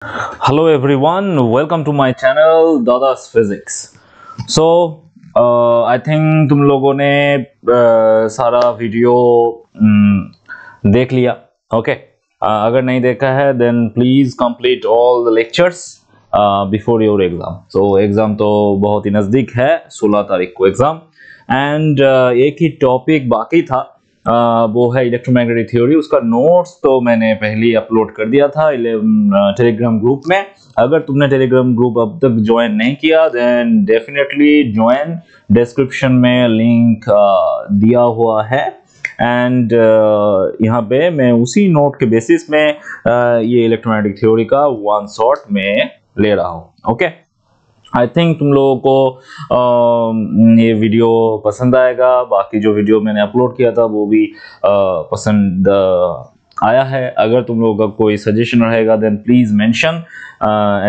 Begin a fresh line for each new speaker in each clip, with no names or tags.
Hello everyone, welcome to my channel Dada's Physics. So I think तुम लोगों ने सारा वीडियो देख लिया. ओके अगर नहीं देखा है then please complete all the lectures before your exam. So exam तो बहुत ही नज़दीक है, 16 तारीख को एग्ज़ाम. एंड एक ही टॉपिक बाकी था, वो है इलेक्ट्रोमैग्नेटिक थ्योरी. उसका नोट्स तो मैंने पहले ही अपलोड कर दिया था टेलीग्राम ग्रुप में. अगर तुमने टेलीग्राम ग्रुप अब तक ज्वाइन नहीं किया देन डेफिनेटली ज्वाइन. डिस्क्रिप्शन में लिंक दिया हुआ है. एंड यहाँ पे मैं उसी नोट के बेसिस में ये इलेक्ट्रोमैग्नेटिक थ्योरी का वन शॉट में ले रहा हूँ. ओके आई थिंक तुम लोगों को ये वीडियो पसंद आएगा. बाकी जो वीडियो मैंने अपलोड किया था वो भी पसंद आया है. अगर तुम लोगों का कोई सजेशन रहेगा देन प्लीज़ मेंशन.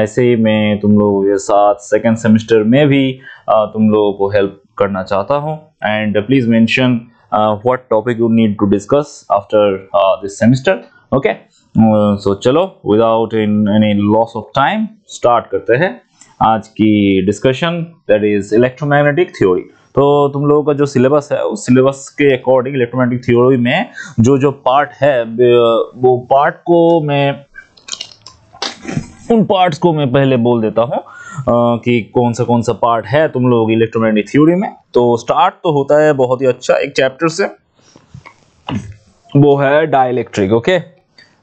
ऐसे ही मैं तुम लोगों के साथ सेकेंड सेमेस्टर में भी तुम लोगों को हेल्प करना चाहता हूँ. And please mention what topic you need to discuss after this semester. Okay so चलो without any loss of time start करते हैं आज की discussion, that is electromagnetic theory. तो तुम लोगों का जो सिलेबस है उस सिलेबस के अकॉर्डिंग इलेक्ट्रोमैग्नेटिक थ्योरी में जो पार्ट है वो पार्ट को मैं उन पार्ट्स को मैं पहले बोल देता हूँ कि कौन सा पार्ट है तुम लोगों की इलेक्ट्रोमैग्नेटिक थ्योरी में. तो स्टार्ट तो होता है बहुत ही अच्छा एक चैप्टर से, वो है dielectric. Okay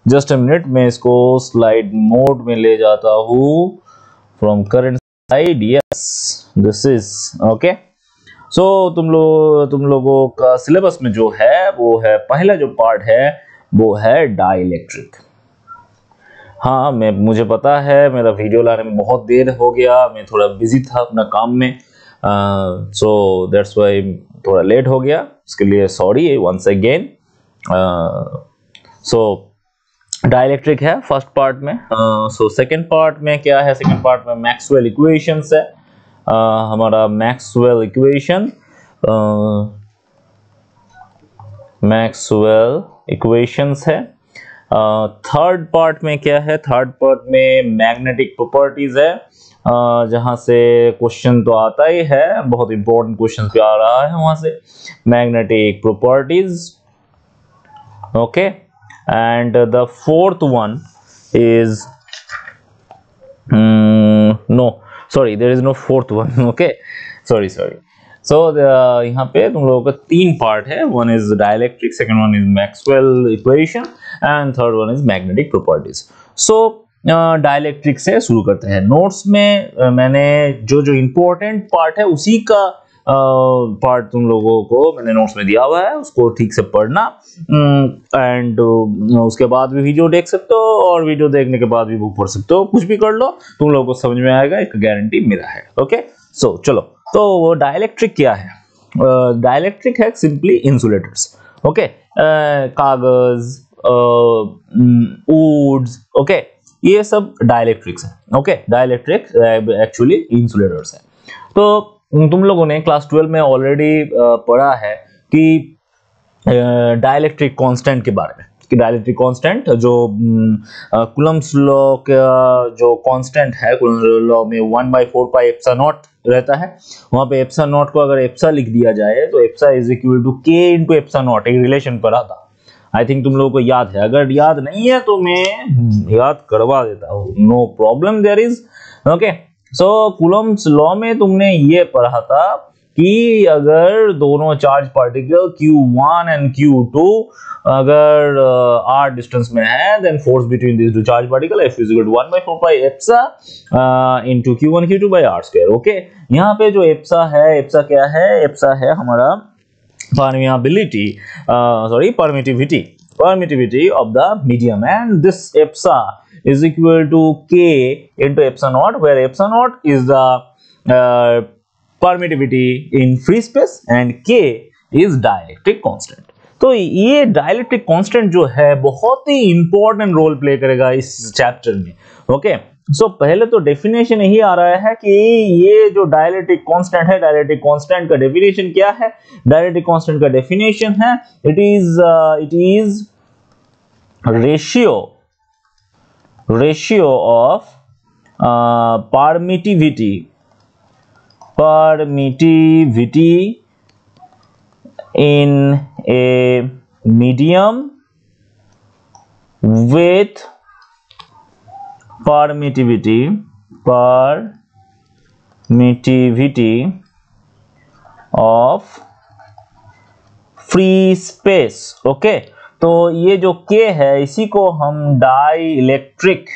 just a minute, मैं इसको स्लाइड मोड में ले जाता हूँ from current slide. yes this is okay. so तुम लोगों का सिलेबस में जो है वो है पहला जो पार्ट है वो है डाइलेक्ट्रिक. हाँ मुझे पता है मेरा वीडियो लाने में बहुत देर हो गया, मैं थोड़ा बिजी था अपना काम में, so that's why थोड़ा लेट हो गया. उसके लिए sorry once again. so dielectric है फर्स्ट पार्ट में. सो सेकंड पार्ट में क्या है? सेकंड पार्ट में मैक्सवेल इक्वेशंस है. हमारा मैक्सवेल इक्वेशंस है. थर्ड पार्ट में क्या है? थर्ड पार्ट में मैग्नेटिक प्रॉपर्टीज है, जहां से क्वेश्चन तो आता ही है, बहुत इंपॉर्टेंट क्वेश्चन भी आ रहा है वहां से. Magnetic properties. Okay and the fourth one is no sorry there is no fourth one. okay sorry so यहाँ पे तुम लोगों का तीन पार्ट है. one is dielectric, second one is Maxwell equation and third one is magnetic properties. so dielectric से शुरू करते हैं. नोट्स में मैंने जो इम्पोर्टेंट पार्ट है उसी का पार्ट तुम लोगों को मैंने नोट्स में दिया हुआ है, उसको ठीक से पढ़ना. एंड उसके बाद भी वीडियो देख सकते हो और वीडियो देखने के बाद भी बुक पढ़ सकते हो. कुछ भी कर लो, तुम लोगों को समझ में आएगा, एक गारंटी मेरा है. ओके सो चलो, तो वो डाइलेक्ट्रिक क्या है? डाइलेक्ट्रिक है सिंपली इंसुलेटर्स. ओके कागज, वुड्स, ओके ये सब डाइलेक्ट्रिक्स है. ओके डाइलेक्ट्रिक एक्चुअली इंसुलेटर्स है. तो तुम लोगों ने क्लास 12 में ऑलरेडी पढ़ा है कि डाइलेक्ट्रिक कांस्टेंट के बारे में, कि डाइलेक्ट्रिक कांस्टेंट जो कूलम्ब्स लॉ का जो कांस्टेंट है, कूलम्ब्स लॉ में 1/4 पाई एप्सिलॉन नॉट रहता है. वहां पे एप्सिलॉन नॉट को अगर एप्सिलॉन लिख दिया जाए तो epsilon is equal to k into epsilon naught. एक रिलेशन पढ़ा था, आई थिंक तुम लोगों को याद है. अगर याद नहीं है तो मैं याद करवा देता हूँ, no problem there is. Okay so Coulomb's law में तुमने ये पढ़ा था कि अगर दोनों charge particle Q1 and Q2 अगर r डिस्टेंस में है then force between this two charge particle F is equal to 1/4 pi epsilon into Q1 Q2 by r square. Okay यहाँ पे जो एप्सिलॉन है, एप्सिलॉन क्या है? एप्सिलॉन है हमारा permittivity of the medium, and this epsilon is equal to k into epsilon naught, where epsilon naught is the permittivity in free space and k is dielectric constant. तो ये dielectric constant जो है बहुत ही important role play करेगा इस chapter में. Okay so पहले तो डेफिनेशन यही आ रहा है कि ये जो डाइलेक्ट्रिक कांस्टेंट है, डाइलेक्ट्रिक कांस्टेंट का डेफिनेशन क्या है? डाइलेक्ट्रिक कांस्टेंट का डेफिनेशन है it is ratio ratio of permittivity in a medium with permittivity of free space. Okay, तो ये जो K है इसी को हम डाई इलेक्ट्रिक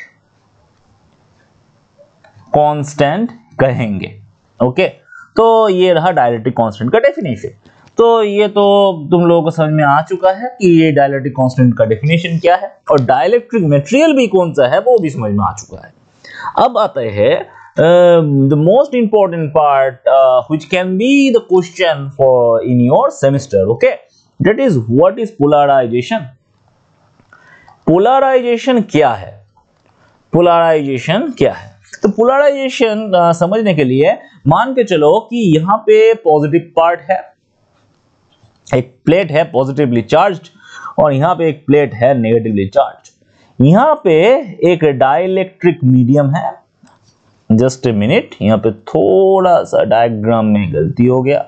कांस्टेंट कहेंगे। ओके, तो ये रहा डाइलेक्ट्रिक कांस्टेंट का डेफिनेशन। तो ये तो तुम लोगों को समझ में आ चुका है कि ये डाइलेक्ट्रिक कांस्टेंट का डेफिनेशन क्या है और डाइलेक्ट्रिक मटेरियल भी कौन सा है वो भी समझ में आ चुका है। अब आते हैं the most important part which can be the question for in your semester, okay, that is what is polarization। Polarization क्या है? पोलराइजेशन क्या है? तो पोलराइजेशन समझने के लिए मान के चलो कि यहाँ पे पॉजिटिव पार्ट है, एक प्लेट है पॉजिटिवली चार्ज्ड और यहाँ पे एक प्लेट है नेगेटिवली चार्ज्ड। यहाँ पे एक डाइलेक्ट्रिक मीडियम है। जस्ट ए मिनट, यहाँ पे थोड़ा सा डायग्राम में गलती हो गया।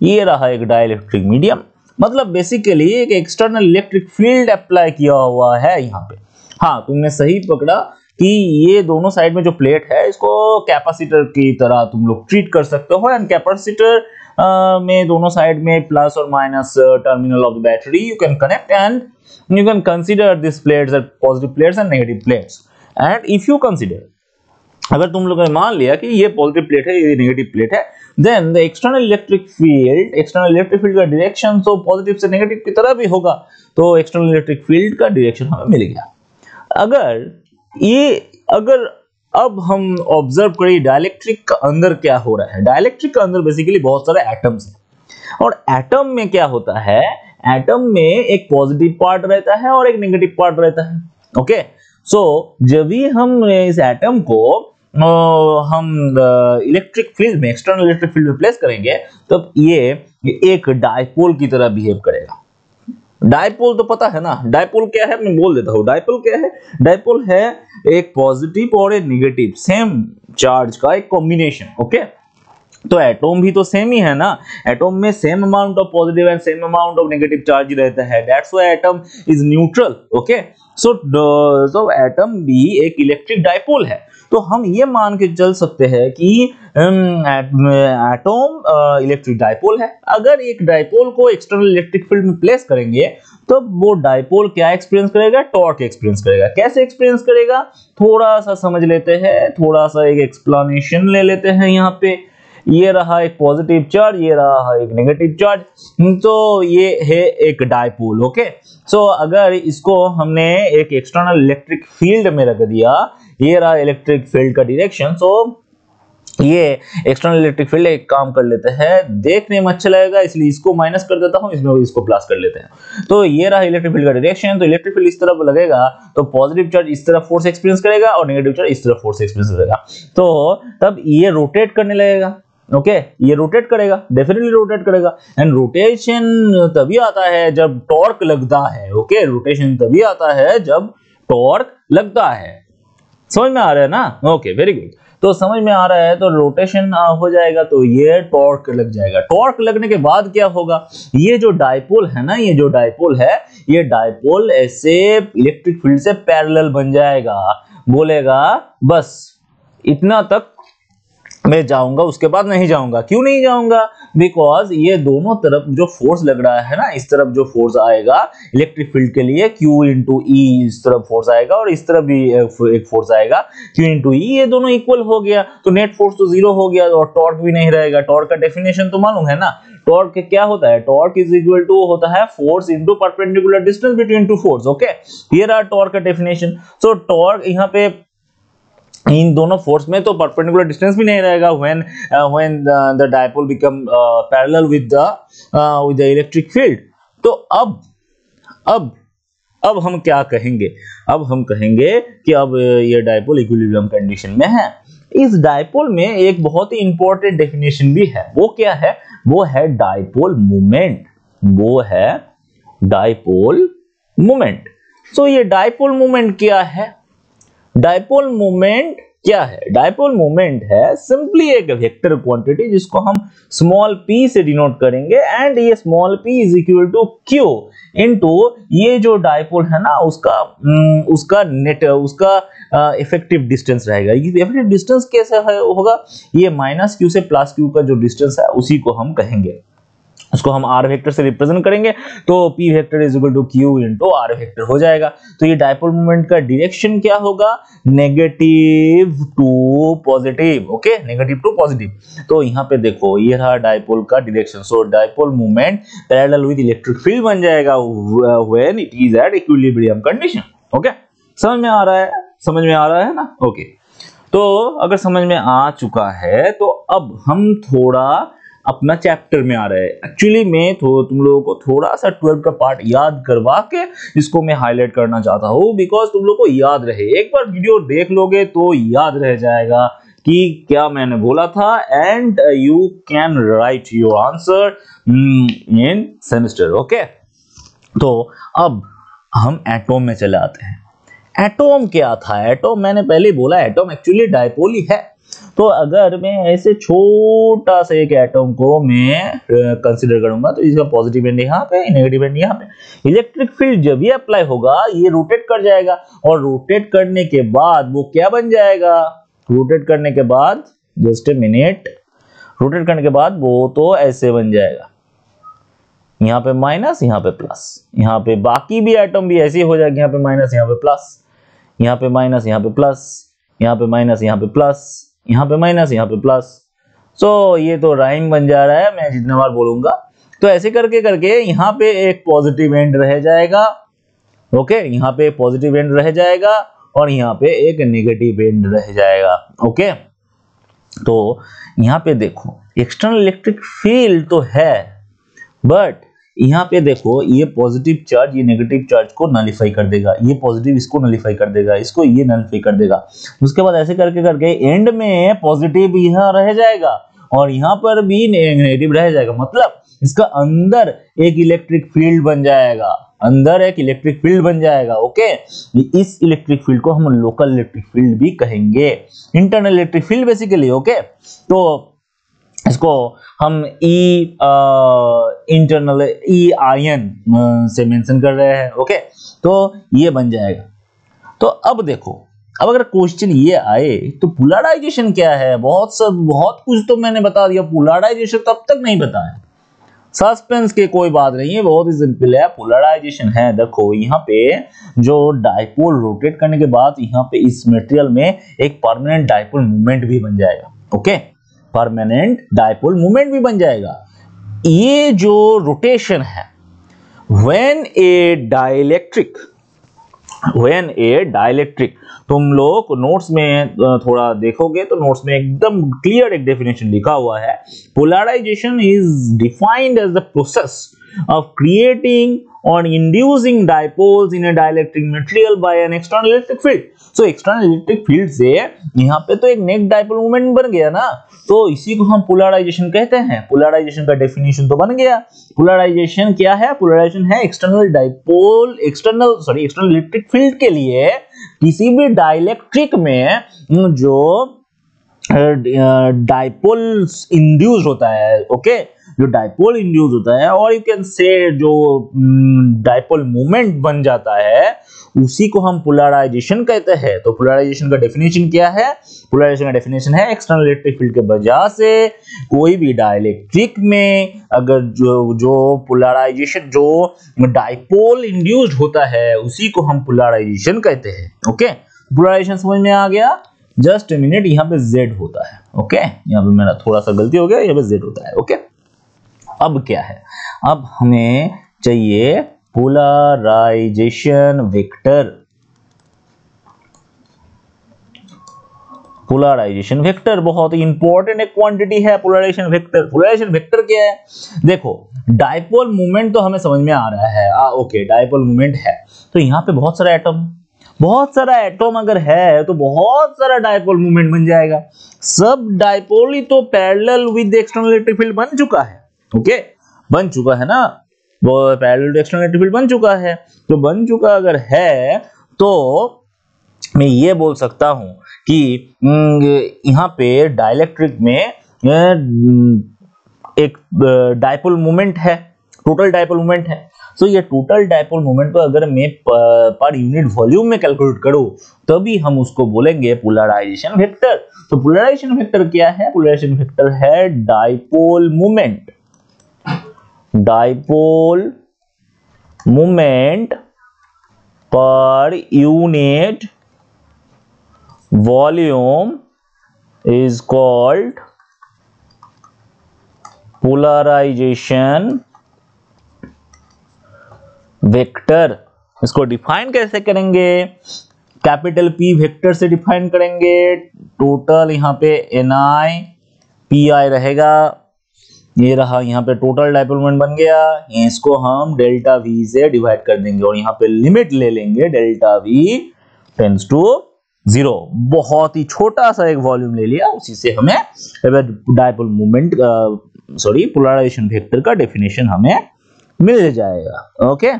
ये रहा एक डाइलेक्ट्रिक मीडियम, मतलब बेसिकली एक एक्सटर्नल इलेक्ट्रिक फील्ड अप्लाई किया हुआ है यहाँ पे। हाँ, तुमने सही पकड़ा कि ये दोनों साइड में जो प्लेट है इसको कैपेसिटर की तरह तुम लोग ट्रीट कर सकते हो। एंड कैपेसिटर में दोनों साइड में प्लस और minus terminal of the battery you can connect and you can consider this plates as positive plates and negative plates. And if you consider, अगर तुम लोगों ने मान लिया कि ये पॉजिटिव प्लेट है ये नेगेटिव प्लेट है, then the external electric field का डायरेक्शन तो पॉजिटिव से नेगेटिव की तरह भी होगा। तो एक्सटर्नल इलेक्ट्रिक फील्ड का डायरेक्शन हमें मिल गया। अगर अब हम ऑब्जर्व करें डाइलेक्ट्रिक का अंदर क्या हो रहा है। डाइलेक्ट्रिक का अंदर बेसिकली बहुत सारे एटम्स हैं और एटम में क्या होता है, एटम में एक पॉजिटिव पार्ट रहता है और एक नेगेटिव पार्ट रहता है। ओके, सो जब भी हम इस एटम को हम इलेक्ट्रिक फील्ड में, एक्सटर्नल इलेक्ट्रिक फील्ड में प्लेस करेंगे तब ये एक डाइपोल की तरह बिहेव करेगा। डाइपोल तो पता है ना, डाइपोल क्या है मैं बोल देता हूँ। डाइपोल क्या है? डाइपोल है एक पॉजिटिव और एक नेगेटिव सेम चार्ज का एक कॉम्बिनेशन। ओके, तो एटॉम भी तो सेम ही है ना, एटॉम में same amount of positive and same amount of negative charge रहता है। That's why atom is neutral. Okay, so atom भी एक इलेक्ट्रिक डाइपोल है। तो हम ये मान के चल सकते हैं कि एटॉम इलेक्ट्रिक डाइपोल है। अगर एक डाइपोल को एक्सटर्नल इलेक्ट्रिक फील्ड में प्लेस करेंगे तो वो डाइपोल क्या एक्सपीरियंस करेगा? टॉर्क एक्सपीरियंस करेगा। कैसे एक्सपीरियंस करेगा थोड़ा सा समझ लेते हैं, थोड़ा सा एक एक्सप्लेनेशन ले लेते हैं। यहाँ पे ये रहा एक पॉजिटिव चार्ज, ये रहा एक नेगेटिव चार्ज, तो ये है एक डाइपोल। ओके, सो अगर इसको हमने एक एक्सटर्नल इलेक्ट्रिक फील्ड में रख दिया, ये रहा इलेक्ट्रिक फील्ड का डायरेक्शन। सो ये एक्सटर्नल इलेक्ट्रिक फील्ड एक काम कर लेते हैं, देखने में अच्छा लगेगा इसलिए इसको माइनस कर देता हूं, इसमें इसको प्लस कर लेते हैं। तो ये रहा इलेक्ट्रिक फील्ड का डायरेक्शन। तो इलेक्ट्रिक फील्ड इस तरफ लगेगा तो पॉजिटिव चार्ज इस तरफ फोर्स एक्सपीरियंस करेगा और नेगेटिव चार्ज इस तरफ फोर्स एक्सपीरियंस करेगा। तो तब ये रोटेट करने लगेगा। ओके, ये रोटेट करेगा, डेफिनेटली रोटेट करेगा। एंड रोटेशन तभी आता है जब टॉर्क लगता है। ओके, रोटेशन तभी आता है जब टॉर्क लगता है। समझ में आ रहा है ना? Okay, very good. तो समझ में आ रहा है, तो रोटेशन हो जाएगा तो ये टॉर्क लग जाएगा। टॉर्क लगने के बाद क्या होगा? ये जो डाइपोल है ना, ये जो डाइपोल है, ये डाइपोल ऐसे इलेक्ट्रिक फील्ड से पैरेलल बन जाएगा। बोलेगा बस इतना तक मैं जाऊंगा, उसके बाद नहीं जाऊंगा। क्यों नहीं जाऊंगा? बिकॉज ये दोनों तरफ जो फोर्स लग रहा है ना, इस तरफ जो फोर्स आएगा इलेक्ट्रिक फील्ड के लिए Q इंटू ई, इस तरफ फोर्स आएगा और इस तरफ भी एक फोर्स आएगा Q इंटू ई, ये दोनों इक्वल हो गया तो नेट फोर्स तो जीरो हो गया और टॉर्क भी नहीं रहेगा। टॉर्क का डेफिनेशन तो मालूम है ना, टॉर्क क्या होता है? टॉर्क इज इक्वल टू होता है force into perpendicular distance between two force. Okay, ये रहा टॉर्क का डेफिनेशन। सो टॉर्क यहाँ पे इन दोनों फोर्स में तो परपेंडिकुलर डिस्टेंस भी नहीं रहेगा when the dipole become parallel with the electric field। तो अब हम क्या कहेंगे? अब हम कहेंगे कि अब ये डाइपोल इक्विलिब्रियम कंडीशन में है। इस डाइपोल में एक बहुत ही इंपॉर्टेंट डेफिनेशन भी है। वो क्या है? वो है डाइपोल मोमेंट। वो है डाइपोल मोमेंट। सो ये डाइपोल मोमेंट क्या है? डायपोल मोमेंट क्या है? डायपोल मोमेंट है सिंपली एक वेक्टर क्वांटिटी जिसको हम स्मॉल p से डिनोट करेंगे, एंड ये small p is equal to q into ये जो डायपोल है ना उसका नेट उसका इफेक्टिव डिस्टेंस रहेगा। ये इफेक्टिव डिस्टेंस कैसे होगा? ये माइनस q से प्लस q का जो डिस्टेंस है उसी को हम कहेंगे, उसको हम r वेक्टर से रिप्रेजेंट करेंगे, तो p vector is equal to q into r vector हो जाएगा। तो ये डायपोल मोमेंट का डायरेक्शन क्या होगा? Negative to positive. Okay, negative to positive. तो यहाँ पे देखो ये रहा डायपोल का direction. So dipole moment parallel with electric field बन जाएगा when it is at equilibrium condition. Okay, समझ में आ रहा है? समझ में आ रहा है ना? ओके, तो अगर समझ में आ चुका है तो अब हम थोड़ा अपना चैप्टर में आ रहे हैं। एक्चुअली मैं तुम लोगों को थोड़ा सा 12 का पार्ट याद करवा के इसको मैं हाईलाइट करना चाहता हूँ, बिकॉज तुम लोग को याद रहे। एक बार वीडियो देख लोगे तो याद रह जाएगा कि क्या मैंने बोला था, and you can write your answer in semester. Okay, तो अब हम एटॉम में चले आते हैं। एटॉम क्या था? एटॉम मैंने पहले बोला, एटॉम एक्चुअली डायपोल ही है। तो अगर मैं ऐसे छोटा सा एक एटम को मैं कंसीडर करूंगा तो इसका पॉजिटिव एंड यहाँ पे, नेगेटिव एंड यहाँ पे। इलेक्ट्रिक फील्ड जब ये अप्लाई होगा ये रोटेट कर जाएगा, और रोटेट करने के बाद वो क्या बन जाएगा? रोटेट करने के बाद, जस्ट ए मिनट, रोटेट करने के बाद वो तो ऐसे बन जाएगा, यहाँ पे माइनस, यहाँ पे प्लस। यहाँ पे बाकी भी एटम भी ऐसे ही हो जाएगा, यहाँ पे माइनस, यहाँ पे प्लस, यहाँ पे माइनस, यहाँ पे प्लस, यहाँ पे माइनस, यहाँ पे प्लस, यहाँ पे माइनस, यहाँ पे प्लस। सो ये तो राइम बन जा रहा है, मैं जितने बार बोलूंगा। तो ऐसे करके करके यहाँ पे एक पॉजिटिव एंड रह जाएगा। ओके, यहाँ पे पॉजिटिव एंड रह जाएगा और यहाँ पे एक नेगेटिव एंड रह जाएगा। ओके, तो यहाँ पे देखो एक्सटर्नल इलेक्ट्रिक फील्ड तो है, बट यहाँ पे देखो ये पॉजिटिव चार्ज ये नेगेटिव चार्ज को नलिफाई कर देगा, ये पॉजिटिव इसको नलिफाई कर देगा, इसको ये नलिफाई कर देगा। उसके बाद ऐसे करके करके एंड में पॉजिटिव यहाँ रह जाएगा और यहाँ पर भी नेगेटिव रह जाएगा। मतलब इसका अंदर एक इलेक्ट्रिक फील्ड बन जाएगा, अंदर एक इलेक्ट्रिक फील्ड बन जाएगा। ओके, इस इलेक्ट्रिक फील्ड को हम लोकल इलेक्ट्रिक फील्ड भी कहेंगे, internal electric field basically. Okay, तो इसको हम इंटरनल आयन से मेंशन कर रहे हैं। ओके, तो ये बन जाएगा। तो अब देखो, अब अगर क्वेश्चन ये आए तो पोलराइजेशन क्या है? बहुत कुछ तो मैंने बता दिया, पोलराइजेशन तब तक नहीं बताया। सस्पेंस की कोई बात नहीं है, बहुत ही सिंपल है। पोलराइजेशन है, देखो यहाँ पे जो डायपोल रोटेट करने के बाद यहाँ पे इस मटेरियल में एक परमानेंट डायपोल मूवमेंट भी बन जाएगा। ओके, परमानेंट डायपोल मूवमेंट भी बन जाएगा। ये जो रोटेशन है, व्हेन ए डाइलेक्ट्रिक, तुम लोग नोट्स में थोड़ा देखोगे तो नोट्स में एकदम क्लियर एक डेफिनेशन लिखा हुआ है। Polarization is defined as the process of creating or inducing dipoles in a dielectric material by an external electric field. So external electric field से यहाँ पे तो एक नेट डायपोल मूवमेंट बन गया ना, तो इसी को हम पोलराइजेशन कहते हैं। पोलराइजेशन का डेफिनेशन तो बन गया। पोलराइजेशन क्या है? पोलराइजेशन है एक्सटर्नल इलेक्ट्रिक फील्ड के लिए किसी भी डाइलेक्ट्रिक में जो डायपोल इंड्यूस होता है। ओके, जो डायपोल इंड्यूस होता है, और यू कैन से जो डायपोल मूवमेंट बन जाता है, उसी को हम पोलराइजेशन कहते हैं। तो पोलराइजेशन का डेफिनेशन क्या है? पोलराइजेशन का डेफिनेशन है एक्सटर्नल इलेक्ट्रिक फील्ड के वजह से कोई भी डाइलेक्ट्रिक में अगर जो पोलराइजेशन जो डायपोल इंड्यूस्ड होता है उसी को हम पोलराइजेशन कहते हैं। ओके, पोलराइजेशन समझ में आ गया? जस्ट ए मिनट, यहाँ पे Z होता है। ओके, यहाँ पे मेरा थोड़ा सा गलती हो गया, यहाँ पे Z होता है। ओके, अब क्या है? अब हमें चाहिए पोलराइजेशन वेक्टर। पोलराइजेशन वेक्टर बहुत ही इंपॉर्टेंट एक क्वांटिटी है। पोलराइजेशन वेक्टर क्या है? देखो, डायपोल मूवमेंट तो हमें समझ में आ रहा है। ओके, डायपोल मूवमेंट है तो यहाँ पे बहुत सारा एटम अगर है तो बहुत सारा डायपोल मूवमेंट बन जाएगा। सब डायपोल ही तो parallel with external electric field बन चुका है। ओके, बन चुका है ना, वो parallel to external electric field बन चुका है। तो बन चुका अगर है तो मैं ये बोल सकता हूं कि यहाँ पे डाइलेक्ट्रिक में एक डाइपोल मोमेंट है, टोटल डाइपोल मोमेंट है। सो ये टोटल डाइपोल मोमेंट को अगर मैं पर यूनिट वॉल्यूम में कैलकुलेट करूं तभी हम उसको बोलेंगे पोलराइजेशन वेक्टर। तो पोलराइजेशन वेक्टर क्या है? पोलराइजेशन वेक्टर है dipole moment, dipole moment per unit volume is called polarization vector. इसको डिफाइन कैसे करेंगे? कैपिटल P वेक्टर से डिफाइन करेंगे। टोटल यहाँ पे Ni Pi रहेगा, ये रहा यहाँ पे टोटल डाइपोल मोमेंट बन गया। इसको हम डेल्टा V से डिवाइड कर देंगे और यहाँ पे लिमिट ले लेंगे डेल्टा V टेंड्स टू 0। बहुत ही छोटा सा एक वॉल्यूम ले लिया, उसी से हमें डाइपोल मोमेंट पोलराइजेशन वेक्टर का डेफिनेशन हमें मिल जाएगा। ओके,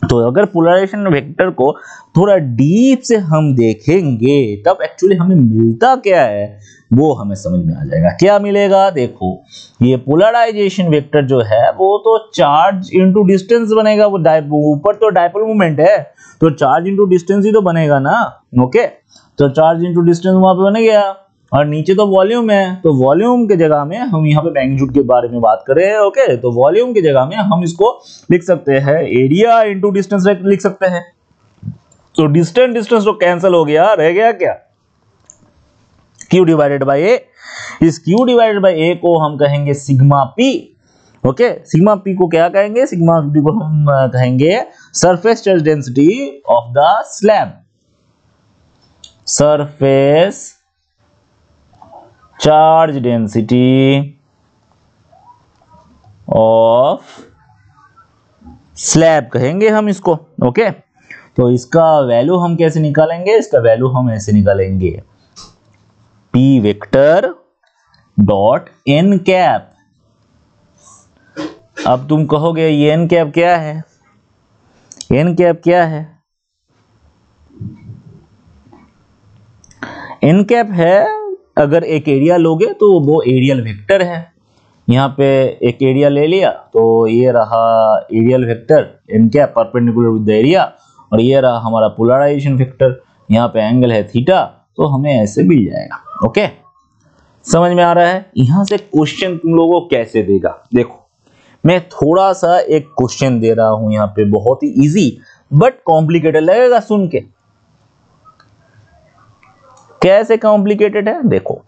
तो अगर पोलराइजेशन वेक्टर को थोड़ा डीप से हम देखेंगे तब एक्चुअली हमें मिलता क्या है वो हमें समझ में आ जाएगा। क्या मिलेगा? देखो, ये पोलराइजेशन वेक्टर जो है वो तो चार्ज इनटू डिस्टेंस बनेगा। वो ऊपर तो डाइपोल मोमेंट है तो चार्ज इनटू डिस्टेंस ही तो बनेगा ना। ओके, तो चार्ज इनटू डिस्टेंस वहां पे बन गया और नीचे तो वॉल्यूम है, तो वॉल्यूम के जगह में हम यहाँ पे मैग्नीट्यूड के बारे में बात कर रहे हैं। ओके, तो वॉल्यूम की जगह में हम इसको लिख सकते हैं एरिया इनटू डिस्टेंस लिख सकते हैं। तो डिस्टेंस तो कैंसिल हो गया, रह गया क्या? Q डिवाइडेड बाई ए। इस Q डिवाइडेड बाई ए को हम कहेंगे sigma P। Okay, sigma P को क्या कहेंगे? सिग्मा P को हम कहेंगे surface charge density of the slab, surface charge density of slab कहेंगे हम इसको। ओके, तो इसका वैल्यू हम कैसे निकालेंगे? इसका वैल्यू हम ऐसे निकालेंगे P vector dot n cap. अब तुम कहोगे ये n कैप क्या है? n कैप क्या है? n कैप है, अगर एक एरिया लोगे तो वो एरियल वेक्टर है। यहाँ पे एक एरिया ले लिया तो ये रहा areal vector n cap perpendicular with the area, और ये रहा हमारा पोलराइजेशन वेक्टर। यहाँ पे एंगल है थीटा, तो हमें ऐसे मिल जाएगा। ओके, समझ में आ रहा है? यहां से क्वेश्चन तुम लोगों को कैसे देगा? देखो, मैं थोड़ा सा एक क्वेश्चन दे रहा हूं यहाँ पे, बहुत ही इजी बट कॉम्प्लिकेटेड लगेगा सुन के। कैसे कॉम्प्लिकेटेड है? देखो,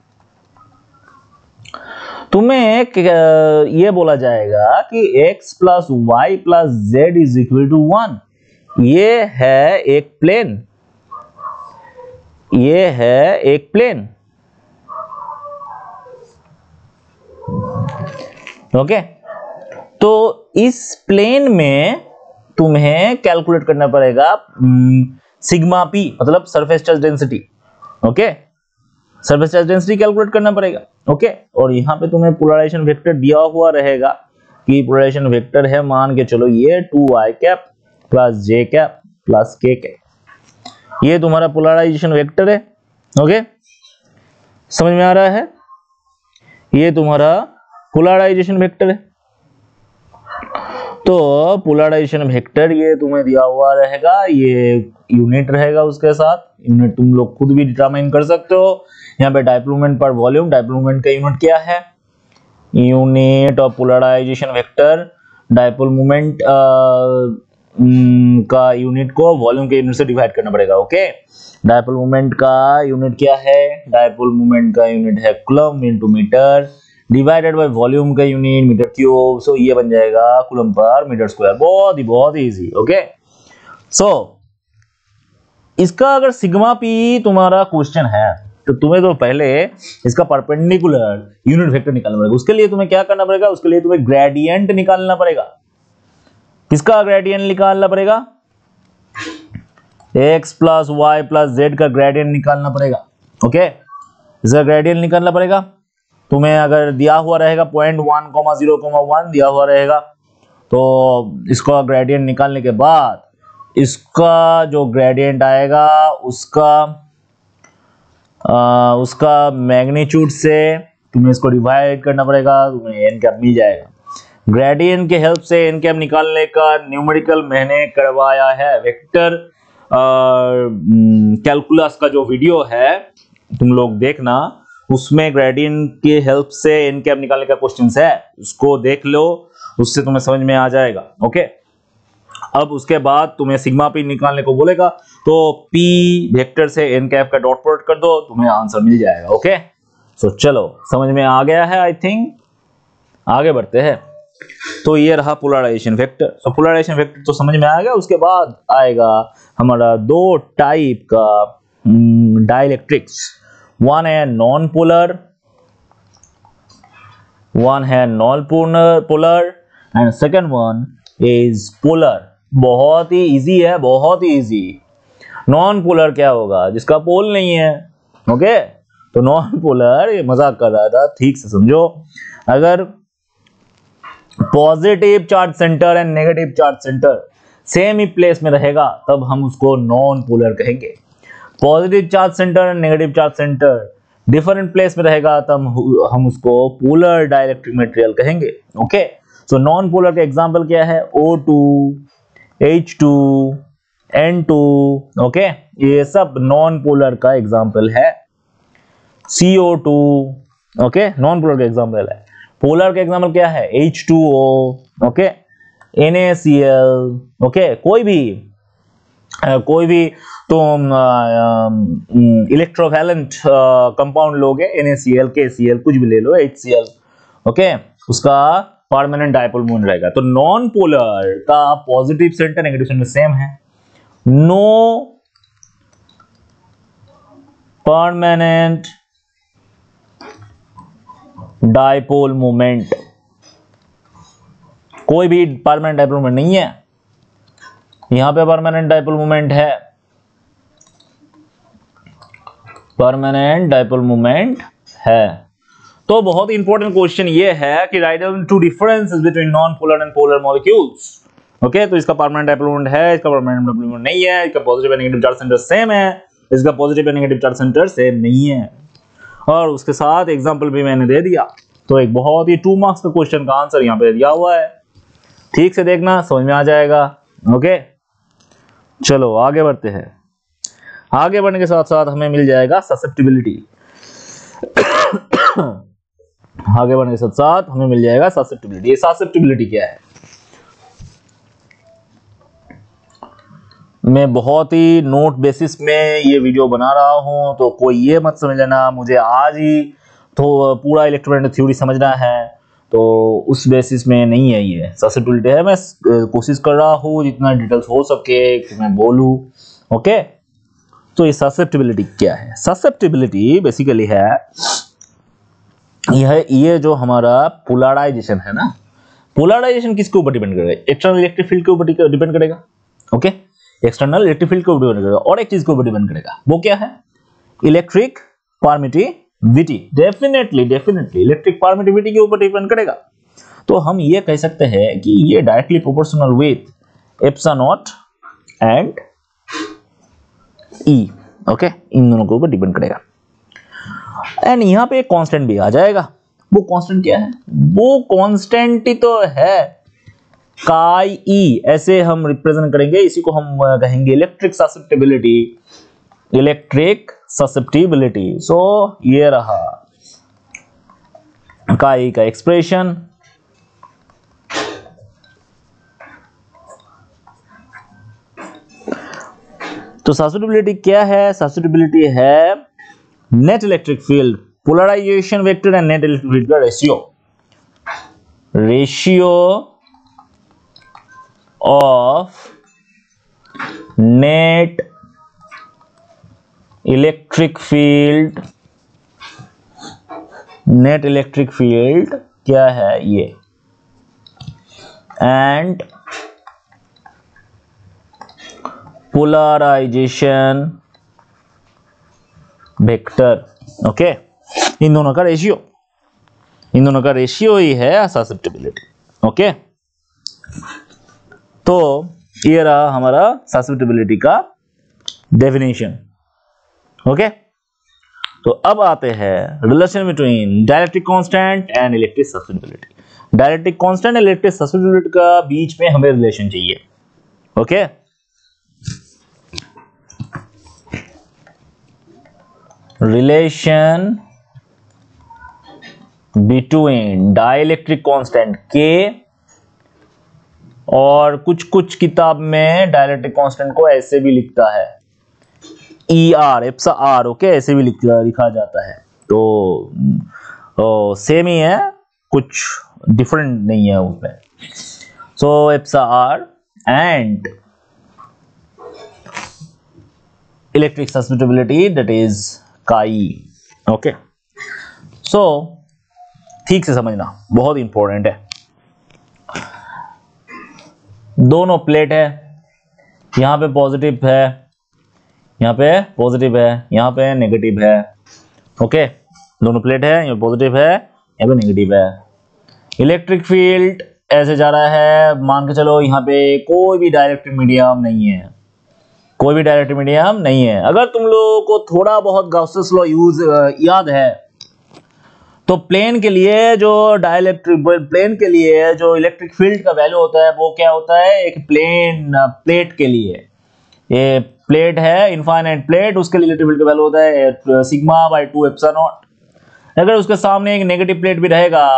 तुम्हें ये बोला जाएगा कि x plus y plus z is equal to 1। ये है एक प्लेन, ये है एक प्लेन। ओके, तो इस प्लेन में तुम्हें कैलकुलेट करना पड़ेगा सिग्मा P, मतलब surface charge density. Okay, surface charge density calculate करना पड़ेगा। ओके, और यहाँ पे तुम्हें पोलराइजेशन वेक्टर दिया हुआ रहेगा कि पोलराइजेशन वेक्टर है, मान के चलो ये 2i cap plus j cap plus k cap. ये तुम्हारा पोलराइजेशन वेक्टर है। ओके, समझ में आ रहा है? ये तुम्हारा पोलराइजेशन वेक्टर है। तो पोलराइजेशन वेक्टर ये तुम्हें दिया हुआ रहेगा, ये यूनिट रहेगा उसके साथ। यूनिट तुम लोग खुद भी डिटरमाइन कर सकते हो। यहाँ पे dipole moment per volume, dipole moment का यूनिट क्या है? Unit of polarization vector dipole moment का यूनिट को वॉल्यूम के यूनिट से डिवाइड करना पड़ेगा। ओके, डाइपोल मोमेंट का यूनिट क्या है? डाइपोल मोमेंट का यूनिट है coulomb into metre divided by volume का यूनिट मीटर क्यूब। सो ये बन जाएगा कूलम पर मीटर स्क्वायर। बहुत ही इजी। ओके, सो इसका अगर सिग्मा P तुम्हारा क्वेश्चन है तो तुम्हें तो पहले इसका परपेंडिकुलर यूनिट वेक्टर निकालना पड़ेगा। उसके लिए तुम्हें क्या करना पड़ेगा? उसके लिए तुम्हें ग्रेडियंट निकालना पड़ेगा। किसका ग्रेडियंट निकालना पड़ेगा? x plus y plus z का ग्रेडियंट निकालना पड़ेगा। ओके, इसका ग्रेडियंट निकालना पड़ेगा। तुम्हें अगर दिया हुआ रहेगा 0.1, 0,1 दिया हुआ रहेगा, तो इसका ग्रेडियंट निकालने के बाद इसका जो ग्रेडियंट आएगा उसका मैग्नीट्यूड से तुम्हें इसको डिवाइड करना पड़ेगा, तुम्हें एन कैप मिल जाएगा। ग्रेडियंट के हेल्प से एन कैप निकालने का न्यूमेरिकल मैंने करवाया है। वेक्टर कैलकुलस का जो वीडियो है तुम लोग देखना, उसमें ग्रेडियंट के हेल्प से एन कैप निकालने का क्वेश्चन है, उसको देख लो, उससे तुम्हें समझ में आ जाएगा। ओके, अब उसके बाद तुम्हें सिग्मा पी निकालने को बोलेगा, तो पी वेक्टर से एन कैप का डॉट प्रोडक्ट कर दो, तुम्हें आंसर मिल जाएगा। ओके, सो चलो समझ में आ गया है आई थिंक, आगे बढ़ते हैं। तो ये रहा पोलराइजेशन वेक्टर। सो पोलराइजेशन वेक्टर तो समझ में आ गया। उसके बाद आएगा हमारा दो टाइप का डाइलेक्ट्रिक्स, वन है नॉन पोलर, वन है non polar and second one is polar. बहुत ही इजी है, बहुत ही इजी। नॉन पोलर क्या होगा? जिसका पोल नहीं है। ओके, तो नॉन पोलर, ये मजाक कर रहा था, ठीक से समझो। अगर positive charge centre and negative charge centre same he place में रहेगा तब हम उसको नॉन पोलर कहेंगे। Positive charge centre and negative charge centre different place में रहेगा तब हम उसको पोलर डाइलेक्ट्रिक मटेरियल कहेंगे। ओके, सो नॉन पोलर के एग्जांपल क्या है? O2, H2, N2। ओके, ये सब नॉन पोलर का एग्जांपल है। CO2, ओके, नॉन पोलर का एग्जांपल है। पोलर का एग्जांपल क्या है? H2O, okay, NaCl। ओके, कोई भी तुम इलेक्ट्रोवैलेंट कंपाउंड लोगे, NaCl, KCl, कुछ भी ले लो, HCl। ओके, उसका परमानेंट डाइपोल मोमेंट रहेगा। तो नॉन पोलर का positive centre negative centre same है। नो परमानेंट डाइपोल मोमेंट, कोई भी परमानेंट डाइपोल मोमेंट नहीं है। यहां पे परमानेंट डाइपोल मोमेंट है, परमानेंट डाइपोल मोमेंट है। तो बहुत ही इंपॉर्टेंट क्वेश्चन ये है कि write down two differences between non polar and polar molecules. Okay, तो इसका परमानेंट डाइपोल मोमेंट है, इसका परमानेंट डाइपोल मोमेंट नहीं है, इसका positive and negative charge centre same है, इसका positive and negative charge centre same नहीं है। और उसके साथ एग्जांपल भी मैंने दे दिया। तो एक बहुत ही 2 मार्क्स का क्वेश्चन का आंसर यहाँ पे दिया हुआ है, ठीक से देखना, समझ में आ जाएगा। ओके, चलो आगे बढ़ते हैं। आगे बढ़ने के साथ साथ हमें मिल जाएगा ससेप्टिबिलिटी। आगे बढ़ने के साथ साथ हमें मिल जाएगा ससेप्टिबिलिटी। ये ससेप्टिबिलिटी क्या है? मैं बहुत ही नोट बेसिस में ये वीडियो बना रहा हूं, तो कोई ये मत समझ लेना मुझे आज ही तो पूरा इलेक्ट्रोमैग्नेटिक थ्योरी समझना है, तो उस बेसिस में नहीं है। ये ससेप्टिबिलिटी है, मैं कोशिश कर रहा हूँ जितना डिटेल्स हो सके कि मैं बोलूँ। ओके, तो ये ससेप्टिबिलिटी क्या है? ससेप्टिबिलिटी बेसिकली है ये जो हमारा पोलराइजेशन है ना, पोलराइजेशन किसके ऊपर डिपेंड करेगा? एक्सटर्नल इलेक्ट्रिक फील्ड के ऊपर डिपेंड करेगा। ओके, एक्सटर्नल इलेक्ट्रिक फील्ड के ऊपर डिपेंड करेगा, और एक चीज के ऊपर डिपेंड करेगा, वो क्या है? Electric permittivity. Definitely electric permittivity के ऊपर डिपेंड करेगा। तो हम ये कह सकते हैं कि ये directly proportional with epsilon naught and E. Okay, इन दोनों के ऊपर डिपेंड करेगा। एंड यहां पे एक कांस्टेंट भी आ जाएगा। वो कांस्टेंट क्या है? वो कांस्टेंट ही तो है काई ई, ऐसे हम रिप्रेजेंट करेंगे। इसी को हम कहेंगे electric susceptibility. Electric susceptibility. So ये रहा काई का एक्सप्रेशन। तो ससेप्टिबिलिटी क्या है? ससेप्टिबिलिटी है net electric field, polarization vector and net electric field का ratio of net electric field, net electric field क्या है ये, एंड पोलराइजेशन वेक्टर। ओके, इन दोनों का रेशियो ही है ससेप्टिबिलिटी। ओके, तो ये रहा हमारा ससेप्टिबिलिटी का डेफिनेशन। ओके, तो अब आते हैं relation between dielectric constant and electric susceptibility. Dielectric constant electric susceptibility का बीच में हमें रिलेशन चाहिए। Okay, relation between dielectric constant के और कुछ किताब में डाइलेक्ट्रिक कांस्टेंट को ऐसे भी लिखता है ER, एप्सा आर। ओके, ऐसे भी लिखा जाता है। तो सेम ही है, कुछ डिफरेंट नहीं है उसमें। So epsilon R and electric susceptibility that is chi. Okay, so ठीक से समझना, बहुत इंपॉर्टेंट है। दोनों प्लेट है, यहां पे पॉजिटिव है, यहाँ पे पॉजिटिव है, यहाँ पे नेगेटिव है। ओके, दोनों प्लेट है, यहाँ पॉजिटिव है, यहाँ पे नेगेटिव है। इलेक्ट्रिक फील्ड ऐसे जा रहा है, मान के चलो यहाँ पे कोई भी डाइलेक्ट्रिक मीडियम नहीं है, कोई भी डाइलेक्ट्रिक मीडियम नहीं है। अगर तुम लोगों को थोड़ा बहुत गॉसेस लॉ यूज याद है तो प्लेन के लिए जो इलेक्ट्रिक फील्ड का वैल्यू होता है वो क्या होता है, एक प्लेट के लिए, ये प्लेट है इनफाइनाइट प्लेट, उसके लिए इलेक्ट्रिक फील्ड का वैल्यू होता है सिग्मा बाय 2 एप्सिलॉन नॉट। अगर उसके सामने एक नेगेटिव प्लेट भी रहेगा